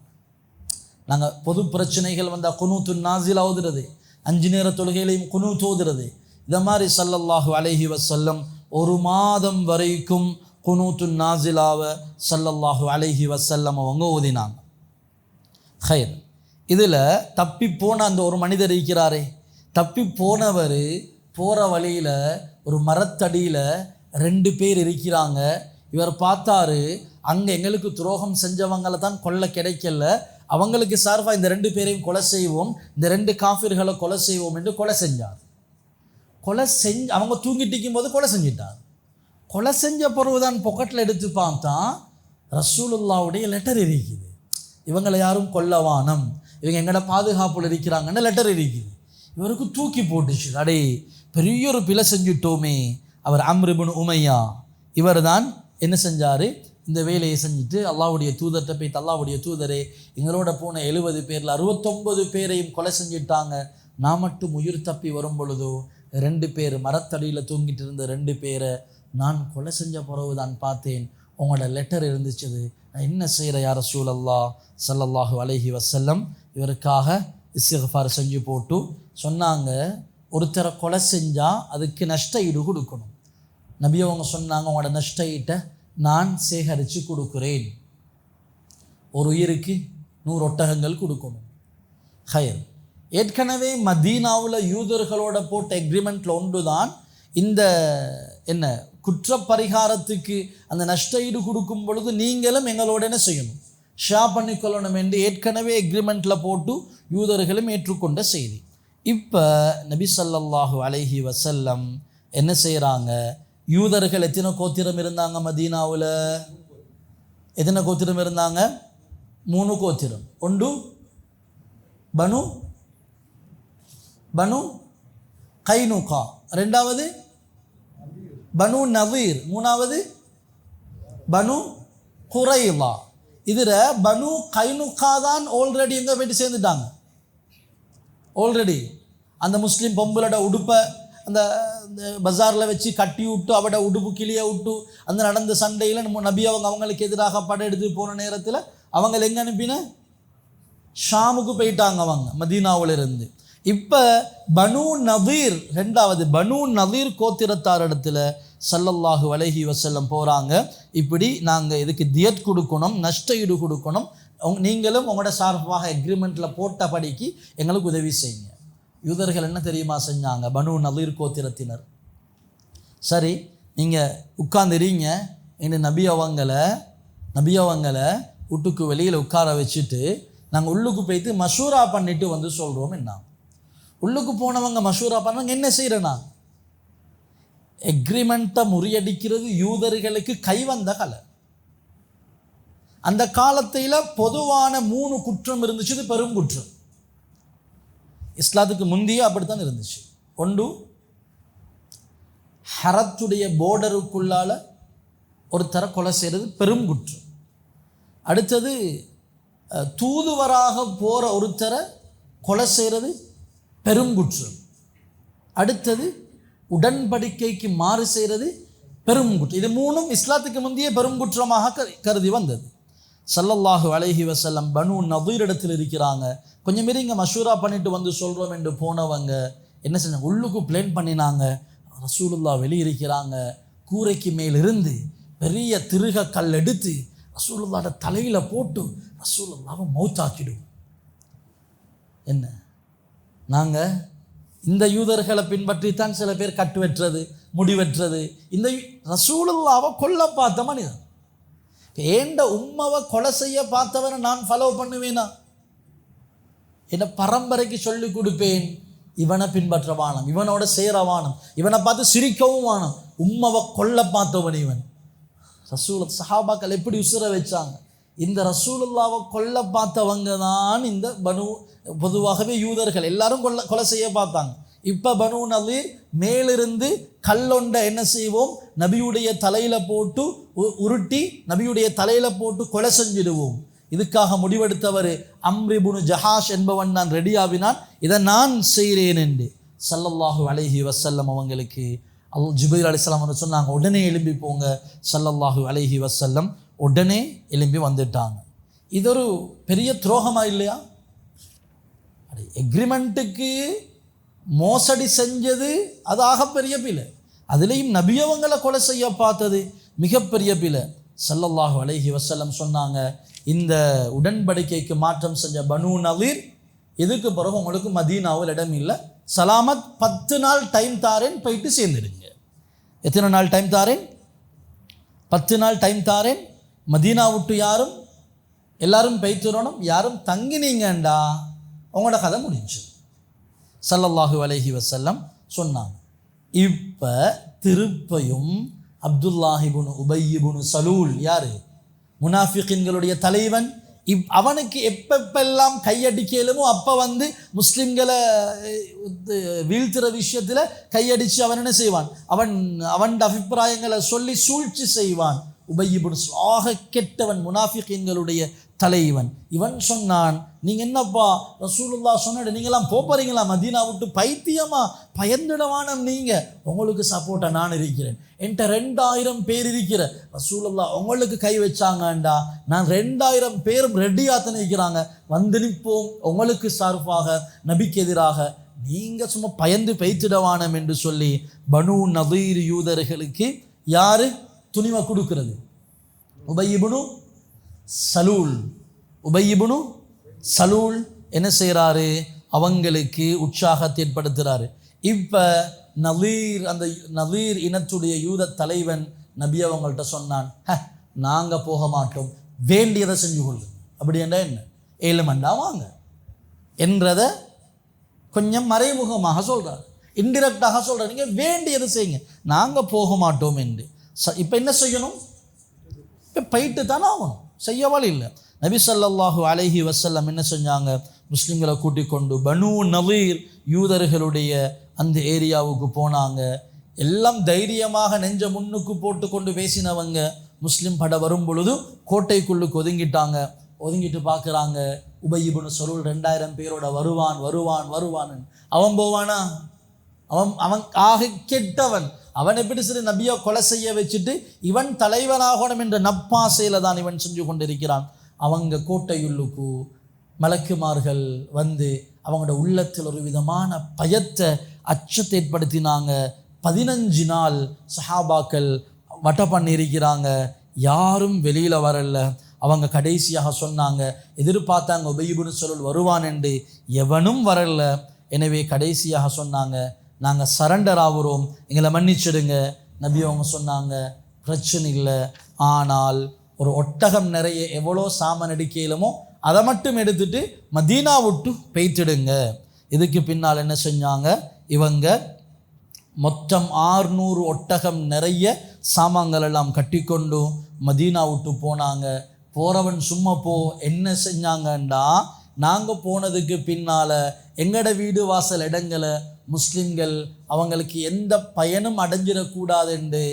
நாங்கள் பொது பிரச்சனைகள் வந்தால் குனூத்துன் நாஸிலா ஓதுறது, 5 நேர தொழுகையிலையும் குனூத் ஓதுறது. இதை மாதிரி ஸல்லல்லாஹு அலைஹி வஸல்லம் 1 மாதம் வரைக்கும் குனூத்துன் நாஸிலாவை ஸல்லல்லாஹு அலைஹி வஸல்லம் அவங்க ஓதினாங்க. ஹைர், இதில் தப்பி போன அந்த ஒரு மனிதர் இருக்கிறாரே, தப்பி போனவர் போகிற வழியில் ஒரு மரத்தடியில் 2 பேர் இருக்கிறாங்க. இவர் பார்த்தாரு, அங்கே எங்களுக்கு துரோகம் செஞ்சவங்களை தான் கொல்ல கிடைக்கல, அவங்களுக்கு சார்பாக இந்த 2 பேரையும் கொலை செய்வோம், இந்த 2 காஃபிர்களை கொலை செய்வோம் என்று கொலை செஞ்சார். அவங்க தூங்கிட்டு இருக்கும் போது கொலை செஞ்சிட்டார். கொலை செஞ்ச பிறகுதான் பொக்கெட்டில் எடுத்து பார்த்தா ரசூலுல்லாவுடைய லெட்டர் இருக்குது. இவங்களை யாரும் கொல்லவானம், இவங்க எங்களோட பாதுகாப்பில் இருக்கிறாங்கன்னு லெட்டர் இருக்குது. இவருக்கு தூக்கி போட்டுச்சு. அடே பெரிய ஒரு பிழை செஞ்சுட்டோமே. அவர் அம்ர் இப்னு உமையா இவர் தான் என்ன செஞ்சார், இந்த வேலையை செஞ்சுட்டு அல்லாஹ்வுடைய தூதர்கிட்ட போய், அல்லாஹ்வுடைய தூதரே, எங்களோட போன 70 பேரில் 69 பேரையும் கொலை செஞ்சுட்டாங்க, நான் மட்டும் உயிர் தப்பி வரும் பொழுதோ 2 பேர் மரத்தடியில் தூங்கிட்டு இருந்த 2 பேரை நான் கொலை செஞ்ச பிறகு தான் பார்த்தேன் உங்களோட லெட்டர் இருந்துச்சு. நான் என்ன செய்கிற யா ரசூலல்லாஹ் ஸல்லல்லாஹு அலைஹி வஸல்லம். இவருக்காக இஸ்திக்ஃபார் செஞ்சு போட்டு சொன்னாங்க, ஒருத்தரை கொலை செஞ்சால் அதுக்கு நஷ்ட ஈடு கொடுக்கணும். நபி அவங்க சொன்னாங்க, உங்களோட நஷ்ட ஈட்டை நான் சேகரித்து கொடுக்குறேன், ஒரு உயிருக்கு 100 ஒட்டகங்கள் கொடுக்கணும். ஹைர், ஏற்கனவே மதீனாவில் யூதர்களோட போட்ட எக்ரிமெண்ட்டில் ஒன்று தான் இந்த என்ன குற்றப்பரிகாரத்துக்கு அந்த நஷ்ட ஈடு கொடுக்கும் பொழுது நீங்களும் எங்களோட என்ன செய்யணும், ஷா பண்ணிக்கொள்ளணும் என்று ஏற்கனவே எக்ரிமெண்ட்டில் போட்டு யூதர்களும் ஏற்றுக்கொண்ட செய்தி. இப்போ நபி ஸல்லல்லாஹு அலைஹி வஸல்லம் என்ன செய்கிறாங்க, யூதர்கள் எத்தனை கோத்திரம் இருந்தாங்க மதீனாவில்? எத்தனை கோத்திரம் இருந்தாங்க? 3 கோத்திரம். ஒன்று பனு கைனுகா, 2வது பனு நவீர், 3வது பனு குரைலா. இதில் பனு கைனுகா தான் ஆல்ரெடி எங்கே போயிட்டு சேர்ந்துட்டாங்க. ஆல்ரெடி அந்த முஸ்லீம் பொம்பளோட உடுப்பை அந்த பஜாரில் வச்சு கட்டி விட்டு அவட உடுப்பு கிளியை விட்டு அந்த நடந்த சண்டையில் நபி அவங்களுக்கு எதிராக படம் எடுத்து போன நேரத்தில் அவங்களை எங்கே அனுப்பின? ஷாமுக்கு போயிட்டாங்க அவங்க மதீனாவிலிருந்து. இப்போ பனு நதீர், ரெண்டாவது பனு நதீர் கோத்திரத்தார் இடத்துல ஸல்லல்லாஹு அலைஹி வஸல்லம் போகிறாங்க. இப்படி நாங்கள் இதுக்கு தியத் கொடுக்கணும், நஷ்ட ஈடு கொடுக்கணும், நீங்களும் உங்களோட சார்பாக எக்ரிமெண்ட்டில் போட்டபடிக்கு எங்களுக்கு உதவி செய்யுங்க. யூதர்கள் என்ன தெரியுமா செஞ்சாங்க? பனு நதீர் கோத்திரத்தினர், சரி நீங்கள் உட்காந்துறீங்க, இன்னும் நபி அவங்களை வீட்டுக்கு வெளியில் உட்கார வச்சுட்டு நாங்கள் உள்ளுக்கு போய்த்து மஷூரா பண்ணிட்டு வந்து சொல்கிறோம். என்ன உள்ளுக்கு போனவங்க மஷூரா பண்ணாங்க, என்ன செய்கிறேன்னா எக்ரிமெண்ட்டை முறியடிக்கிறது யூதர்களுக்கு கைவந்த கலை. அந்த காலத்தில் பொதுவான 3 குற்றம் இருந்துச்சு. இது பெரும் குற்றம். இஸ்லாத்துக்கு முந்தைய அப்படித்தான் இருந்துச்சு. ஒன்று, ஹரத்துடைய போர்டருக்குள்ளால் ஒருத்தரை கொலை செய்கிறது பெரும் குற்றம். அடுத்தது, தூதுவராக போகிற ஒருத்தரை கொலை செய்கிறது பெரும் குற்றம். அடுத்தது, உடன்படிக்கைக்கு மாறு செய்கிறது பெரும் குற்றம். இது 3ம் இஸ்லாத்துக்கு முந்தைய பெரும் குற்றமாக கருதி வந்தது. ஸல்லல்லாஹு அலைஹி வஸல்லம் பனு நதீர் இடத்தில் இருக்கிறாங்க. கொஞ்சம் மாரி இங்கே மஷூரா பண்ணிட்டு வந்து சொல்கிறோம் என்று போனவங்க என்ன செஞ்சாங்க? உள்ளுக்கு பிளான் பண்ணினாங்க. ரசூலுல்லாஹ் வெளியிருக்கிறாங்க. கூரைக்கு மேலிருந்து பெரிய திருக கல் எடுத்து ரசூலுல்லாஹோட தலையில் போட்டு ரசூலுல்லாஹ்வை மௌத்தாக்கிடும். என்ன, நாங்கள் இந்த யூதர்களை பின்பற்றித்தான் சில பேர் கட்டு வெட்டுறது, முடி வெட்டுறது. இந்த ரசூலுல்லாஹ்வை கொல்ல பார்த்த மனிதன், ஏண்ட உம்மவை கொலை செய்ய பார்த்தவனை நான் ஃபாலோ பண்ணுவேனா? என்ன பரம்பரைக்கு சொல்லி கொடுப்பேன், இவனை பின்பற்ற வானம், இவனோட சேர வானம், இவனை பார்த்து சிரிக்கவும் வானம். உம்மவை கொல்ல பார்த்தவன் இவன். சஹாபாக்கள் எப்படி உசுர வச்சாங்க? இந்த ரசூலுல்லாஹ்வை கொல்ல பார்த்தவங்க தான் இந்த பனு, பொதுவாகவே யூதர்கள் எல்லாரும் கொலை செய்ய பார்த்தாங்க. இப்போ பனு நதீர் மேலிருந்து கல்லொண்ட என்ன செய்வோம்? நபியுடைய தலையில் போட்டு உருட்டி நபியுடைய தலையில் போட்டு கொலை செஞ்சிடுவோம். இதுக்காக முடிவெடுத்தவர் அம்ர் இப்னு ஜஹாஷ் என்பவன் நான் ரெடியாவினான், இதை நான் செய்கிறேன் என்று ஸல்லல்லாஹு அலைஹி வஸல்லம் அவங்களுக்கு ஜிப்ரீல் அலைஹிஸ்ஸலாம் வந்து சொன்னாங்க, உடனே எழும்பி போங்க. ஸல்லல்லாஹு அலைஹி வஸல்லம் உடனே எழும்பி வந்துட்டாங்க. இது ஒரு பெரிய துரோகமா இல்லையா? எக்ரிமெண்ட்டுக்கு மோசடி செஞ்சது அது ஆகப்பெரிய பிழை. அதுலேயும் நபியவங்களை கொலை செய்ய பார்த்தது மிகப்பெரிய பிழை. ஸல்லல்லாஹு அலைஹி வஸல்லம் சொன்னாங்க, இந்த உடன்படிக்கைக்கு மாற்றம் செஞ்ச பனு நதீர், இதுக்கு பிறகு உங்களுக்கு மதீனாவில் இடம் இல்லை, சலாமத் 10 நாள் டைம் தாரேன், போயிட்டு சேர்ந்துடுங்க. எத்தனை நாள் டைம் தாரேன்? 10 நாள் டைம் தாரேன். மதீனா விட்டு யாரும் எல்லாரும் போய்த்துறணும், யாரும் தங்கினீங்கண்டா உங்களோட கதை முடிஞ்சு. ஸல்லல்லாஹு அலைஹி வஸல்லம் சொன்னாங்க. இப்போ திருப்பையும் அப்துல்லாஹ் இப்னு உபய் இப்னு சலூல், யார்? முனாஃபிகின்களுடைய தலைவன். அவனுக்கு எப்பெல்லாம் கையடிக்கலுமோ அப்போ வந்து முஸ்லிம்களை வீழ்த்துற விஷயத்தில் கையடித்து அவன் என்ன செய்வான்? அவன் அபிப்பிராயங்களை சொல்லி சூழ்ச்சி செய்வான். உபய் இப்னு சலூல் ஆக கெட்டவன், முனாஃபிகின்களுடைய தலைவன். இவன் சொன்னான், நீங்கள் என்னப்பா ரசூலுல்லாஹ் சொன்ன நீங்களாம் போறீங்களா மதீனா விட்டு? பைத்தியமா, பயந்துடவான நீங்கள், உங்களுக்கு சப்போர்ட்டாக நான் இருக்கிறேன். என்கிட்ட 2000 பேர் இருக்கிற ரசூலுல்லாஹ் உங்களுக்கு கை வச்சாங்கண்டா நான் 2000 பேரும் ரெடியாக நிற்கிறாங்க, வந்து நிற்போம் உங்களுக்கு சார்பாக, நபிக்கு எதிராக. நீங்கள் சும்மா பயந்து பைத்திடவானம் என்று சொல்லி பனு நதீர் யூதர்களுக்கு யார் துணிவை கொடுக்கிறது? உபய் இப்னு சலூல். உபய் இப்னு சலூல் என்ன செய்கிறாரு? அவங்களுக்கு உற்சாகத்தை ஏற்படுத்துகிறாரு. இப்போ நதீர், அந்த நதீர் இனத்துடைய யூத தலைவன் நபி அவங்கள்ட்ட சொன்னான், நாங்கள் போக மாட்டோம், வேண்டியதை செஞ்சு கொள்ளுங்க. அப்படி என்றால் என்ன? 7 மண்டா வாங்க என்றதை கொஞ்சம் மறைமுகமாக சொல்கிறார், இன்டிரெக்டாக சொல்கிறார். நீங்கள் வேண்டியதை செய்யுங்க, நாங்கள் போக மாட்டோம் என்று. இப்போ என்ன செய்யணும்? இப்போ போயிட்டு தானே ஆகணும், செய்யவாள் இல்லை. நபி ஸல்லல்லாஹு அலைஹி வஸல்லம் என்ன செஞ்சாங்க? முஸ்லிம்களை கூட்டிக் கொண்டு பனு நதீர் யூதர்களுடைய அந்த ஏரியாவுக்கு போனாங்க. எல்லாம் தைரியமாக நெஞ்ச முன்னுக்கு போட்டு கொண்டு பேசினவங்க முஸ்லிம் படை வரும் பொழுது கோட்டைக்குள்ளுக்கு ஒதுங்கிட்டு பார்க்குறாங்க. உபய் இப்னு சலூல் 2000 பேரோட வருவான். அவன் போவானா? அவன் ஆக கெட்டவன். அவன் எப்படி சரி நபியை கொலை செய்ய வச்சுட்டு இவன் தலைவனாகணும் என்ற நப்பாசையில தான் இவன் செஞ்சு கொண்டிருக்கிறான். அவங்க கோட்டையுள்ளுக்கு மலக்குமார்கள் வந்து அவங்களோட உள்ளத்தில் ஒரு விதமான பயத்தை அச்சத்தை ஏற்படுத்தினாங்க. 15 நாள் சஹாபாக்கள் வட்ட பண்ணியிருக்கிறாங்க, யாரும் வெளியில் வரல. அவங்க கடைசியாக சொன்னாங்க, எதிர்பார்த்தாங்க உபய் இப்னு சலூல் வருவான் என்று, எவனும் வரல. எனவே கடைசியாக சொன்னாங்க, நாங்கள் சரண்டர் ஆகுறோம், எங்களை மன்னிச்சிடுங்க. நபி அவங்க சொன்னாங்க, பிரச்சனை இல்லை, ஆனால் ஒரு ஒட்டகம் நிறைய எவ்வளோ சாமான் எடுக்கலுமோ அதை மட்டும் எடுத்துட்டு மதீனா விட்டு பெய்த்திடுங்க. இதுக்கு பின்னால் என்ன செஞ்சாங்க, இவங்க மொத்தம் 600 ஒட்டகம் நிறைய சாமான்கள் எல்லாம் கட்டிக்கொண்டு மதீனா விட்டு போனாங்க. போகிறவன் சும்மா என்ன செஞ்சாங்கண்டா, நாங்கள் போனதுக்கு பின்னால் எங்களோட வீடு வாசல் இடங்களை முஸ்லிம்கள் அவங்களுக்கு எந்த பயனும் அடைஞ்சிடக்கூடாதுன்னு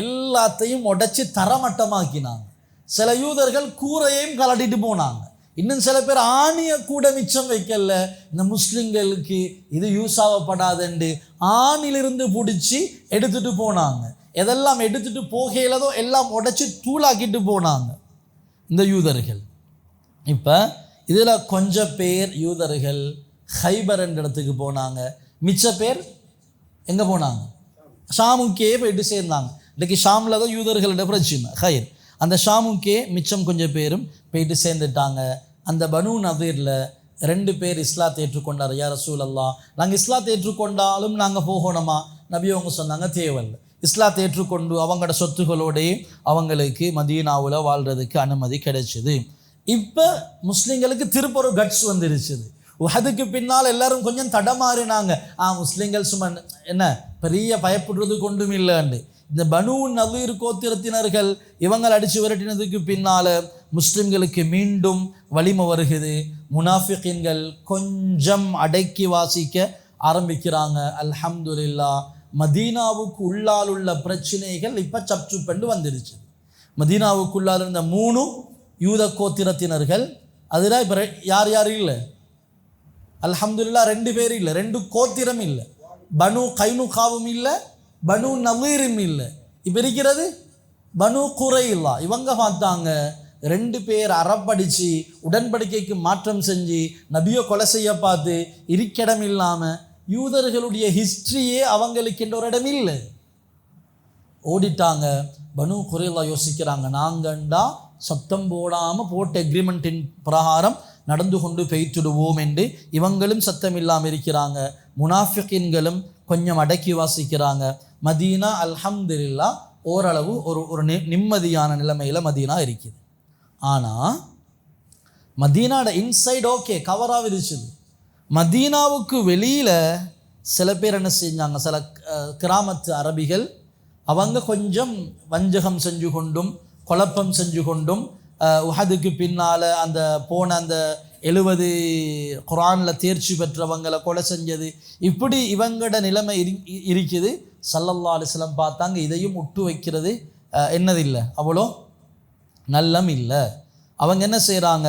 எல்லாத்தையும் உடைச்சி தரமட்டமாக்கினாங்க. சில யூதர்கள் கூரையையும் கலட்டிட்டு போனாங்க. இன்னும் சில பேர் ஆணியை கூட மிச்சம் வைக்கல. இந்த முஸ்லிம்களுக்கு இது யூஸ் ஆகப்படாதுண்டு ஆணிலிருந்து பிடிச்சி எடுத்துட்டு போனாங்க. எதெல்லாம் எடுத்துட்டு போகலதோ எல்லாம் உடைச்சி தூளாக்கிட்டு போனாங்க இந்த யூதர்கள். இப்போ இதில் கொஞ்சம் பேர் யூதர்கள் ஹைபர் என்ற இடத்துக்கு போனாங்க. மிச்ச பேர் எங்கே போனாங்க? ஷாமுக்கே போயிட்டு சேர்ந்தாங்க. இன்றைக்கு ஷாமில் தான் யூதர்களோட பிரச்சனை ஹைர். அந்த ஷாமுக்கே மிச்சம் கொஞ்சம் பேரும் போயிட்டு சேர்ந்துட்டாங்க. அந்த பனு நதீரில் 2 பேர் இஸ்லாத்தை ஏற்றுக்கொண்டார். யா ரசூலல்லாஹ், நாங்கள் இஸ்லாத்தை ஏற்றுக்கொண்டாலும் நாங்கள் போகணுமா? நபி அவங்க சொன்னாங்க, தேவையில்லை. இஸ்லாத்தை ஏற்றுக்கொண்டு அவங்களோட சொத்துகளோடையே அவங்களுக்கு மதீனாவில் வாழ்கிறதுக்கு அனுமதி கிடைச்சிது. இப்போ முஸ்லீம்களுக்கு திருப்ப ஒரு கட்ஸ் வந்துருச்சுது. அதுக்கு பின்னால் எல்லாரும் கொஞ்சம் தடமாறினாங்க. முஸ்லீம்கள் சும்மா என்ன பெரிய பயப்படுறது கொண்டும் இல்லைண்டு. இந்த பனு நதீர் கோத்திரத்தினர்கள் இவங்கள் அடித்து விரட்டினதுக்கு பின்னால் முஸ்லிம்களுக்கு மீண்டும் வலிமை வருகிறது. முனாஃபிகீன்கள் கொஞ்சம் அடக்கி வாசிக்க ஆரம்பிக்கிறாங்க. அல்ஹம்துலில்லாஹ், மதீனாவுக்கு உள்ளால் உள்ள பிரச்சனைகள் இப்போ சப்சு பண்ணு வந்துருச்சு. மதீனாவுக்குள்ளால் இருந்த 3 யூத கோத்திரத்தினர்கள், அதில் இப்போ யார் இல்லை, அல்ஹம்துலில்லாஹ் 2 பேர் இல்லை, 2 கோத்திரம் இல்லை. பனு கைனுகாவும் இல்லை, பனு நதீரும் இல்லை. இப்போ இருக்கிறது பனு குரைலா. இவங்க பார்த்தாங்க 2 பேர் அறப்படிச்சு உடன்படிக்கைக்கு மாற்றம் செஞ்சு நபியை கொலை செய்ய பார்த்து இருக்கிடம் இல்லாமல் யூதர்களுடைய ஹிஸ்ட்ரியே அவங்களுக்கு என்ற ஒரு இடம் இல்லை, ஓடிட்டாங்க. பனு குரைலா யோசிக்கிறாங்க, நாங்கண்டா சத்தம் போடாமல் போட்ட எக்ரிமெண்ட்டின் பிரகாரம் நடந்து கொண்டு பெய்த்துடுவோம் என்று இவங்களும் சத்தம் இல்லாமல் இருக்கிறாங்க. முனாஃபிகீன்களும் கொஞ்சம் அடக்கி வாசிக்கிறாங்க. மதீனா அல்ஹம்துலில்லாஹ் ஓரளவு ஒரு நிம்மதியான நிலைமையில் மதீனா இருக்குது. ஆனால் மதீனாவோட இன்சைட் ஓகே கவராக இருந்துச்சு. மதீனாவுக்கு வெளியில் சில பேர் என்ன செஞ்சாங்க, சில கிராமத்து அரபிகள் அவங்க கொஞ்சம் வஞ்சகம் செஞ்சு கொண்டும் குழப்பம் செஞ்சு கொண்டும் உஹதுக்கு பின்னால் அந்த 70 குர்ஆனில் தேர்ச்சி பெற்றவங்களை கொலை செஞ்சது, இப்படி இவங்களோட நிலைமை இருக்குது. ஸல்லல்லாஹு அலைஹி வஸல்லம் பார்த்தாங்க, இதையும் விட்டு வைக்கிறது என்னதில்லை, அவ்வளோ நல்லம் இல்லை. அவங்க என்ன செய்கிறாங்க,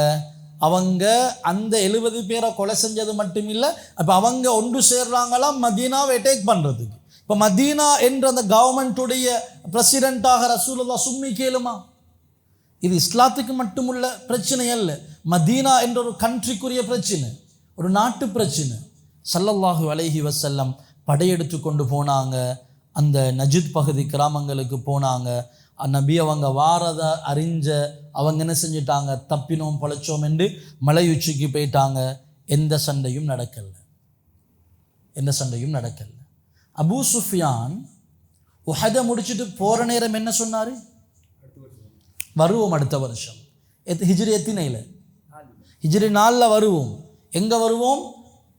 அவங்க அந்த 70 பேரை கொலை செஞ்சது மட்டும் இல்லை, அப்போ அவங்க ஒன்று சேர்றாங்களாம் மதீனாவை அட்டாக் பண்ணுறதுக்கு. இப்போ மதீனா என்ற அந்த கவர்மெண்ட்டுடைய பிரசிடெண்ட்டாக ரசூலுல்லாஹ் சும்மி கேளுமா? இது இஸ்லாத்துக்கு மட்டுமுள்ள பிரச்சனை அல்ல, மதீனா என்ற ஒரு கண்ட்ரிக்குரிய பிரச்சனை, ஒரு நாட்டு பிரச்சனை. ஸல்லல்லாஹு அலைஹி வஸல்லம் படையெடுத்து கொண்டு போனாங்க. அந்த நஜித் பகுதி கிராமங்களுக்கு போனாங்க. நபி அவங்க வாரதை அறிஞ்ச அவங்க என்ன செஞ்சிட்டாங்க, தப்பினோம் பொழைச்சோம் என்று மலை உச்சிக்கு போயிட்டாங்க. எந்த சண்டையும் நடக்கல. அபூ சுஃபியான் உஹதை முடிச்சுட்டு போகிற நேரம் என்ன சொன்னார், வருவோம் அடுத்த வருஷம். ஹிஜ்ரி எத்தினையில், ஹிஜ்ரி 4 வருவோம். எங்கே வருவோம்,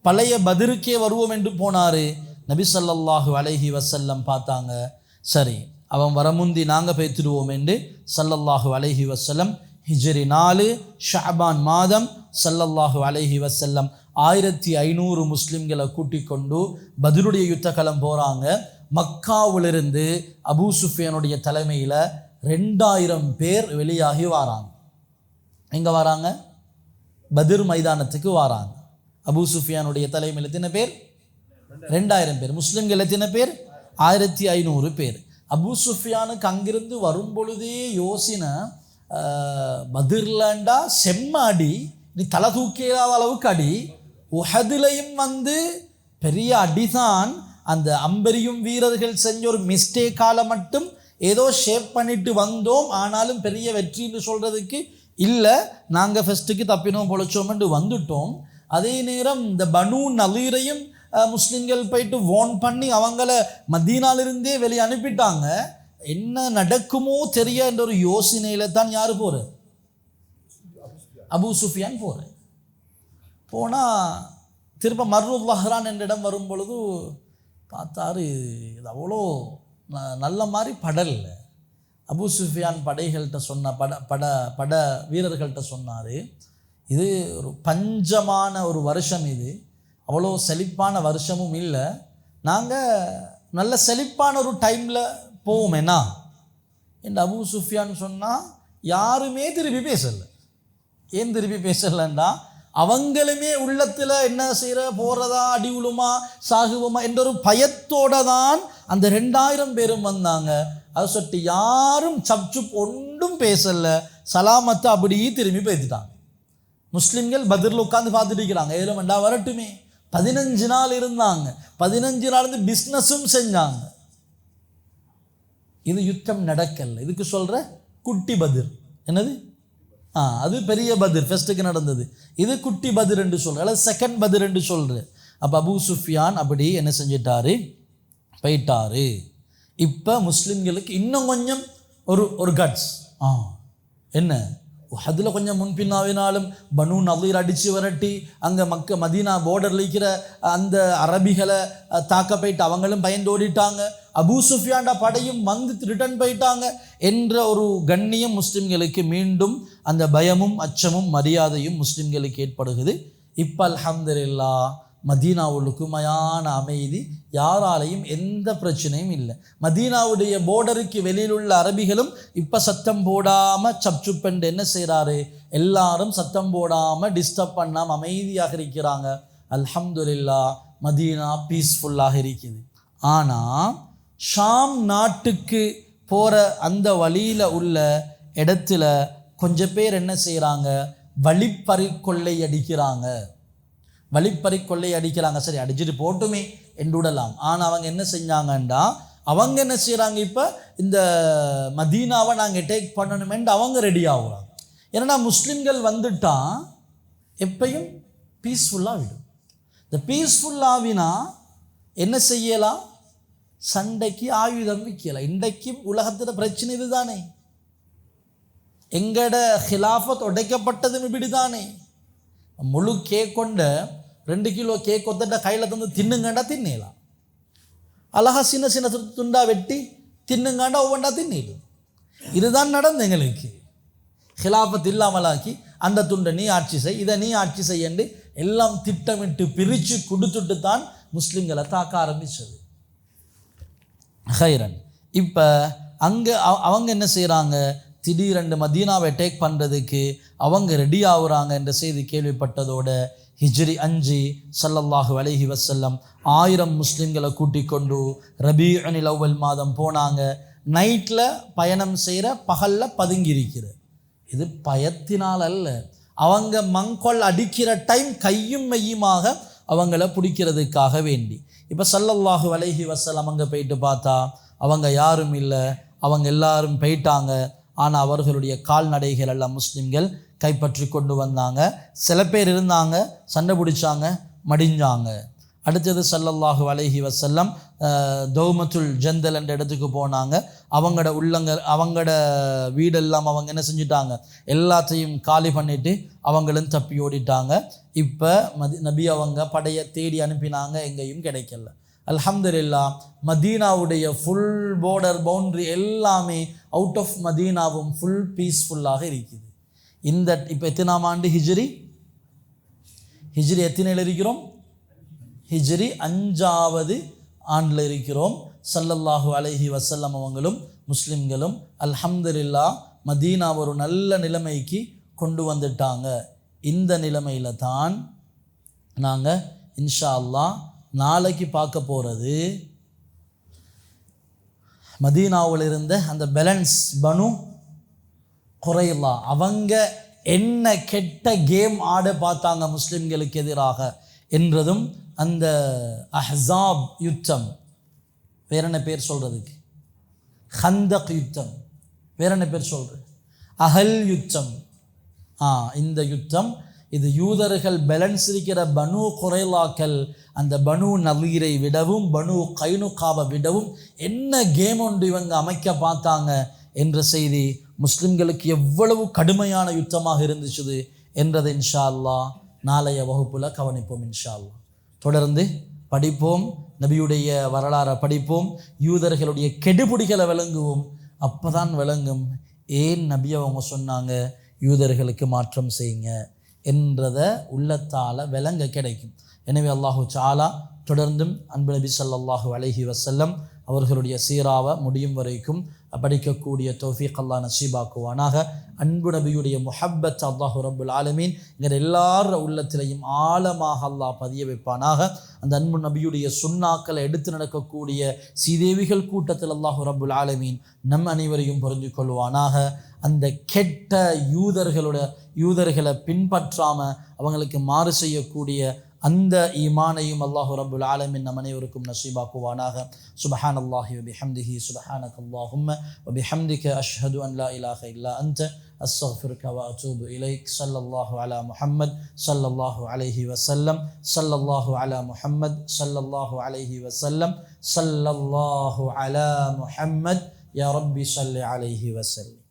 பழைய பத்ருக்கே வருவோம் என்று போனார். நபி ஸல்லல்லாஹு அலைஹி வஸல்லம் பார்த்தாங்க, சரி அவன் வரமுந்தி நாங்கள் பேத்துடுவோம் என்று ஸல்லல்லாஹு அலைஹி வஸல்லம் ஹிஜ்ரி 4 ஷஅபான் மாதம் ஸல்லல்லாஹு அலைஹி வஸல்லம் 1500 முஸ்லிம்களை கூட்டிக் கொண்டு பத்ருடைய யுத்த களம் போகிறாங்க. மக்காவிலிருந்து அபூ சுஃபியானுடைய தலைமையில் 2000 பேர் வெளியாகி வாராங்க. எங்கே வராங்க? பத்ர் மைதானத்துக்கு வாராங்க. அபூ சுஃபியானுடைய தலைமையில் எத்தனை பேர்? 2000 பேர். முஸ்லிம்கள் எத்தனை பேர்? 1500 பேர். அபூ சுஃபியானுக்கு அங்கிருந்து வரும் பொழுதே யோசனை, பத்ர்லண்டா செம்ம அடி, நீ தலை தூக்கியாத அளவுக்கு அடி. உஹதுலையும் பெரிய அடிதான். அந்த அம்பெரியும் வீரர்கள் செஞ்ச ஒரு மிஸ்டேக்கால மட்டும் ஏதோ ஷேப் பண்ணிட்டு வந்தோம், ஆனாலும் பெரிய வெற்றின்னு சொல்றதுக்கு இல்லை. நாங்கள் ஃபஸ்ட்டுக்கு தப்பினோம் பொழைச்சோம்னு வந்துட்டோம். அதே நேரம் இந்த பனு நலீரையும் முஸ்லிம்கள் போயிட்டு வார்ன் பண்ணி அவங்கள மதீனாலிருந்தே வெளியே அனுப்பிட்டாங்க. என்ன நடக்குமோ தெரிய என்ற ஒரு யோசனையில தான் யார் போற? அபூ சுஃபியான் போற. போனால் திரும்ப மர்ருல் லஹ்ரான் என்ற இடம் வரும் பொழுது பார்த்தாரு, இது அவ்வளோ நல்ல மாதிரி படல்ல. அபூ சுஃபியான் படைகள்கிட்ட சொன்ன பட வீரர்கள்ட்ட சொன்னார், இது ஒரு பஞ்சமான ஒரு வருஷம், இது அவ்வளோ செழிப்பான வருஷமும் இல்லை, நாங்கள் நல்ல செழிப்பான ஒரு டைமில் போவோமேனா என்று அபூ சுஃபியான் சொன்னால் யாருமே திருப்பி பேசலை. ஏன் திருப்பி பேசலைன்னா, அவங்களுமே உள்ளத்தில் என்ன செய்கிற போகிறதா அடி உழுமா சாகுவோமா என்ற ஒரு பயத்தோடு தான் அந்த 2000 பேரும் வந்தாங்க. அதை சொட்டு யாரும் சப்சுப் ஒன்றும் பேசலை, சலாமத்தை அப்படியே திரும்பி பேசிட்டாங்க. முஸ்லிம்கள் பத்ரில் உட்காந்து பார்த்துட்டு இருக்கிறாங்க, ஏழு மண்டா வரட்டுமே. 15 நாள் இருந்தாங்க, 15 நாள் இருந்து பிஸ்னஸும் செஞ்சாங்க. இது யுத்தம் நடக்கல. இதுக்கு சொல்கிற குட்டி பத்ர். என்னது? அது பெரிய பத்ர் ஃபர்ஸ்ட்டுக்கு நடந்தது. இது குட்டி பத்ர் என்று சொல்கிற, அல்லது செகண்ட் பத்ர் என்று சொல்கிற. அப்போ அபூ சுஃபியான் அப்படி என்ன செஞ்சிட்டாரு? போயிட்டாரு. இப்போ முஸ்லிம்களுக்கு இன்னும் கொஞ்சம் ஒரு கட்ஸ். என்ன அதில் கொஞ்சம் முன்பின்னாவினாலும் பனு நலீர் அடித்து விரட்டி அங்கே மதீனா போர்டரில் இருக்கிற அந்த அரபிகளை தாக்க போயிட்டு அவங்களும் பயந்தோடிட்டாங்க. அபூ சுஃபியான்ட படையும் ரிட்டர்ன் போயிட்டாங்க என்ற ஒரு கண்ணியம் முஸ்லிம்களுக்கு, மீண்டும் அந்த பயமும் அச்சமும் மரியாதையும் முஸ்லிம்களுக்கு ஏற்படுகிறது. இப்போ அல்ஹம்துலில்லாஹ் மதீனாவுக்கு மயான அமைதி, யாராலையும் எந்த பிரச்சனையும் இல்லை. மதீனாவுடைய போர்டருக்கு வெளியில் உள்ள அரபிகளும் இப்போ சத்தம் போடாமல் சப்சுப்பெண்டு என்ன செய்கிறாரு, எல்லாரும் சத்தம் போடாமல் டிஸ்டர்ப் பண்ணாமல் அமைதியாக இருக்கிறாங்க. அல்ஹம்துலில்லாஹ் மதீனா பீஸ்ஃபுல்லாக இருக்குது. ஆனால் ஷாம் நாட்டுக்கு போகிற அந்த வழியில் உள்ள இடத்துல கொஞ்சம் பேர் என்ன செய்கிறாங்க, வழிப்பறி கொள்ளை அடிக்கிறாங்க. வழிப்பறி கொள்ளை அடிக்கிறாங்க. சரி, அடிச்சுட்டு போட்டுமே என்று விடலாம். ஆனால் அவங்க என்ன செஞ்சாங்கண்டா, அவங்க என்ன செய்கிறாங்க, இப்போ இந்த மதீனாவை நாங்கள் அட்டாக் பண்ணணுமென்று அவங்க ரெடி ஆகுறாங்க. ஏன்னா முஸ்லிம்கள் வந்துட்டா எப்பையும் பீஸ்ஃபுல்லாக விடும். இந்த பீஸ்ஃபுல்லாவினா என்ன செய்யலாம், சண்டைக்கு ஆயுதம் விற்கலாம். இன்றைக்கும் உலகத்தில் பிரச்சனை இதுதானே. எங்கட ஹிலாஃபத் உடைக்கப்பட்டதும் இப்படிதானே. முழு கேக் கொண்ட 2 கிலோ கேக் ஒத்தட்ட கையில் தந்து தின்னுங்கண்டா தின்னலாம். அழகா சின்ன சின்ன துண்டா வெட்டி தின்னுங்காண்டா ஒவ்வொன்றா தின்னிடும். இதுதான் நடந்து எங்களுக்கு. ஹிலாஃபத் இல்லாமலாக்கி அந்த துண்டை நீ ஆட்சி செய், இதை நீ ஆட்சி செய்யண்டு எல்லாம் திட்டமிட்டு பிரித்து கொடுத்துட்டு தான் முஸ்லிம்களை தாக்க ஆரம்பித்தது. ஹைரன். இப்போ அங்கே அவங்க என்ன செய்கிறாங்க, திடீரென்று மதீனாவை அட்டாக் பண்ணுறதுக்கு அவங்க ரெடி ஆகுறாங்க என்ற செய்தி கேள்விப்பட்டதோட ஹிஜ்ரி 5 ஸல்லல்லாஹு அலைஹி வஸல்லம் 1000 முஸ்லிம்களை கூட்டிக் கொண்டு ரபீஉல் அவ்வல் மாதம் போனாங்க. நைட்டில் பயணம் செய்கிற, பகலில் பதுங்கியிருக்கிற. இது பயத்தினால் அல்ல, அவங்க மங்கொல் அடிக்கிற டைம் கையும் மையுமாக அவங்கள பிடிக்கிறதுக்காக வேண்டி. இப்போ ஸல்லல்லாஹு அலைஹி வஸல்லம் அங்கே போயிட்டு பார்த்தா அவங்க யாரும் இல்லை, அவங்க எல்லாரும் போயிட்டாங்க. ஆனால் அவர்களுடைய கால்நடைகள் எல்லாம் முஸ்லிம்கள் கைப்பற்றி கொண்டு வந்தாங்க. சில பேர் இருந்தாங்க, சண்டை பிடிச்சாங்க, மடிஞ்சாங்க. அடுத்தது ஸல்லல்லாஹு அலைஹி வஸல்லம் தௌமத்துல் ஜந்தல் என்ற இடத்துக்கு போனாங்க. அவங்களோட வீடெல்லாம் அவங்க என்ன செஞ்சிட்டாங்க, எல்லாத்தையும் காலி பண்ணிவிட்டு அவங்களும் தப்பி ஓடிட்டாங்க. இப்போ நபி அவங்க படையை தேடி அனுப்பினாங்க, எங்கேயும் கிடைக்கல. அல்ஹம்துலில்லாஹ் மதீனாவுடைய ஃபுல் போர்டர் பவுண்ட்ரி எல்லாமே அவுட் ஆஃப் மதீனாவும் ஃபுல் பீஸ்ஃபுல்லாக இருக்குது. இந்த இப்போ எத்தனாம் ஆண்டு ஹிஜ்ரி எத்தனையில் இருக்கிறோம்? ஹிஜ்ரி 5வது ஆண்டில் இருக்கிறோம். ஸல்லல்லாஹு அலைஹி வஸல்லம் அவங்களும் முஸ்லிம்களும் அல்ஹம்துலில்லாஹ் மதீனா ஒரு நல்ல நிலைமைக்கு கொண்டு வந்துட்டாங்க. இந்த நிலைமையில தான் நாங்கள் இன்ஷா அல்லாஹ் நாளைக்கு பார்க்க போகிறது மதீனாவில் இருந்த அந்த பேலன்ஸ் பனு குறைலா. அவங்க என்ன கெட்ட கேம் ஆட பார்த்தாங்க முஸ்லிம்களுக்கு எதிராக என்றதும், அந்த அஹ்ஸாப் யுத்தம், வேற என்ன பேர் சொல்றதுக்கு, ஹந்தக் யுத்தம், வேற என்ன பேர் சொல்றது, அஹல் யுத்தம். இந்த யுத்தம் இது யூதர்கள் பேலன்ஸ் இருக்கிற பனு குறைலாக்கள் அந்த பனு நலீரை விடவும் பனு கைனுகாவை விடவும் என்ன கேம் ஒன்று இவங்க அமைக்க பார்த்தாங்க என்ற செய்தி முஸ்லிம்களுக்கு எவ்வளவு கடுமையான யுத்தமாக இருந்துச்சு என்றதை இன்ஷா அல்லாஹ் நாளைய வகுப்புல கவனிப்போம். இன்ஷா அல்லாஹ் தொடர்ந்து படிப்போம், நபியுடைய வரலாறை படிப்போம், யூதர்களுடைய கெடுபிடிகளை விளங்குவோம். அப்பதான் விளங்கும் ஏன் நபி அவங்க சொன்னாங்க யூதர்களுக்கு மாற்றம் செய்யுங்க என்றதை உள்ளத்தால் விளங்க கிடைக்கும். எனவே அல்லாஹு தஆலா தொடர்ந்தும் அன்பு நபி ஸல்லல்லாஹு அலைஹி வஸல்லம் அவர்களுடைய சீராவை முடியும் வரைக்கும் படிக்கக்கூடிய தௌஃபீக் அல்லாஹ் நசீபாக்குவானாக. அன்பு நபியுடைய முஹப்பத் அல்லாஹு ரப்புல் ஆலமீன் எங்கள் எல்லார உள்ளத்திலையும் ஆழமாக அல்லாஹ் பதிய வைப்பானாக. அந்த அன்பு நபியுடைய சுன்னாக்களை எடுத்து நடக்கக்கூடிய சீதேவிகள் கூட்டத்தில் அல்லாஹு ரப்புல் ஆலமீன் நம் அனைவரையும் பொருந்தி கொள்வானாக. அந்த கெட்ட யூதர்களை பின்பற்றாமல் அவங்களுக்கு மாறு செய்யக்கூடிய அந்த ஈமானையும் அல்லாஹு ரப்புல் ஆலமீன் நம் அனைவருக்கும் நசீபாக்குவானாக. சுப்ஹானல்லாஹி வபிஹம்திஹி சுப்ஹானக்கல்லாஹும்ம வபிஹம்திக அஷ்ஹது அன் லா இலாஹ இல்லா அன்த அஸ்தக்ஃபிருக வ அத்தூபு இலைக். ஸல்லல்லாஹு அலா முஹம்மத் ஸல்லல்லாஹு அலைஹி வஸல்லம். ஸல்லல்லாஹு அலா முஹம்மத் ஸல்லல்லாஹு அலைஹி வஸல்லம். ஸல்லல்லாஹு அலா முஹம்மத் யா ரப்பி ஸல்லி அலைஹி வஸல்லம்.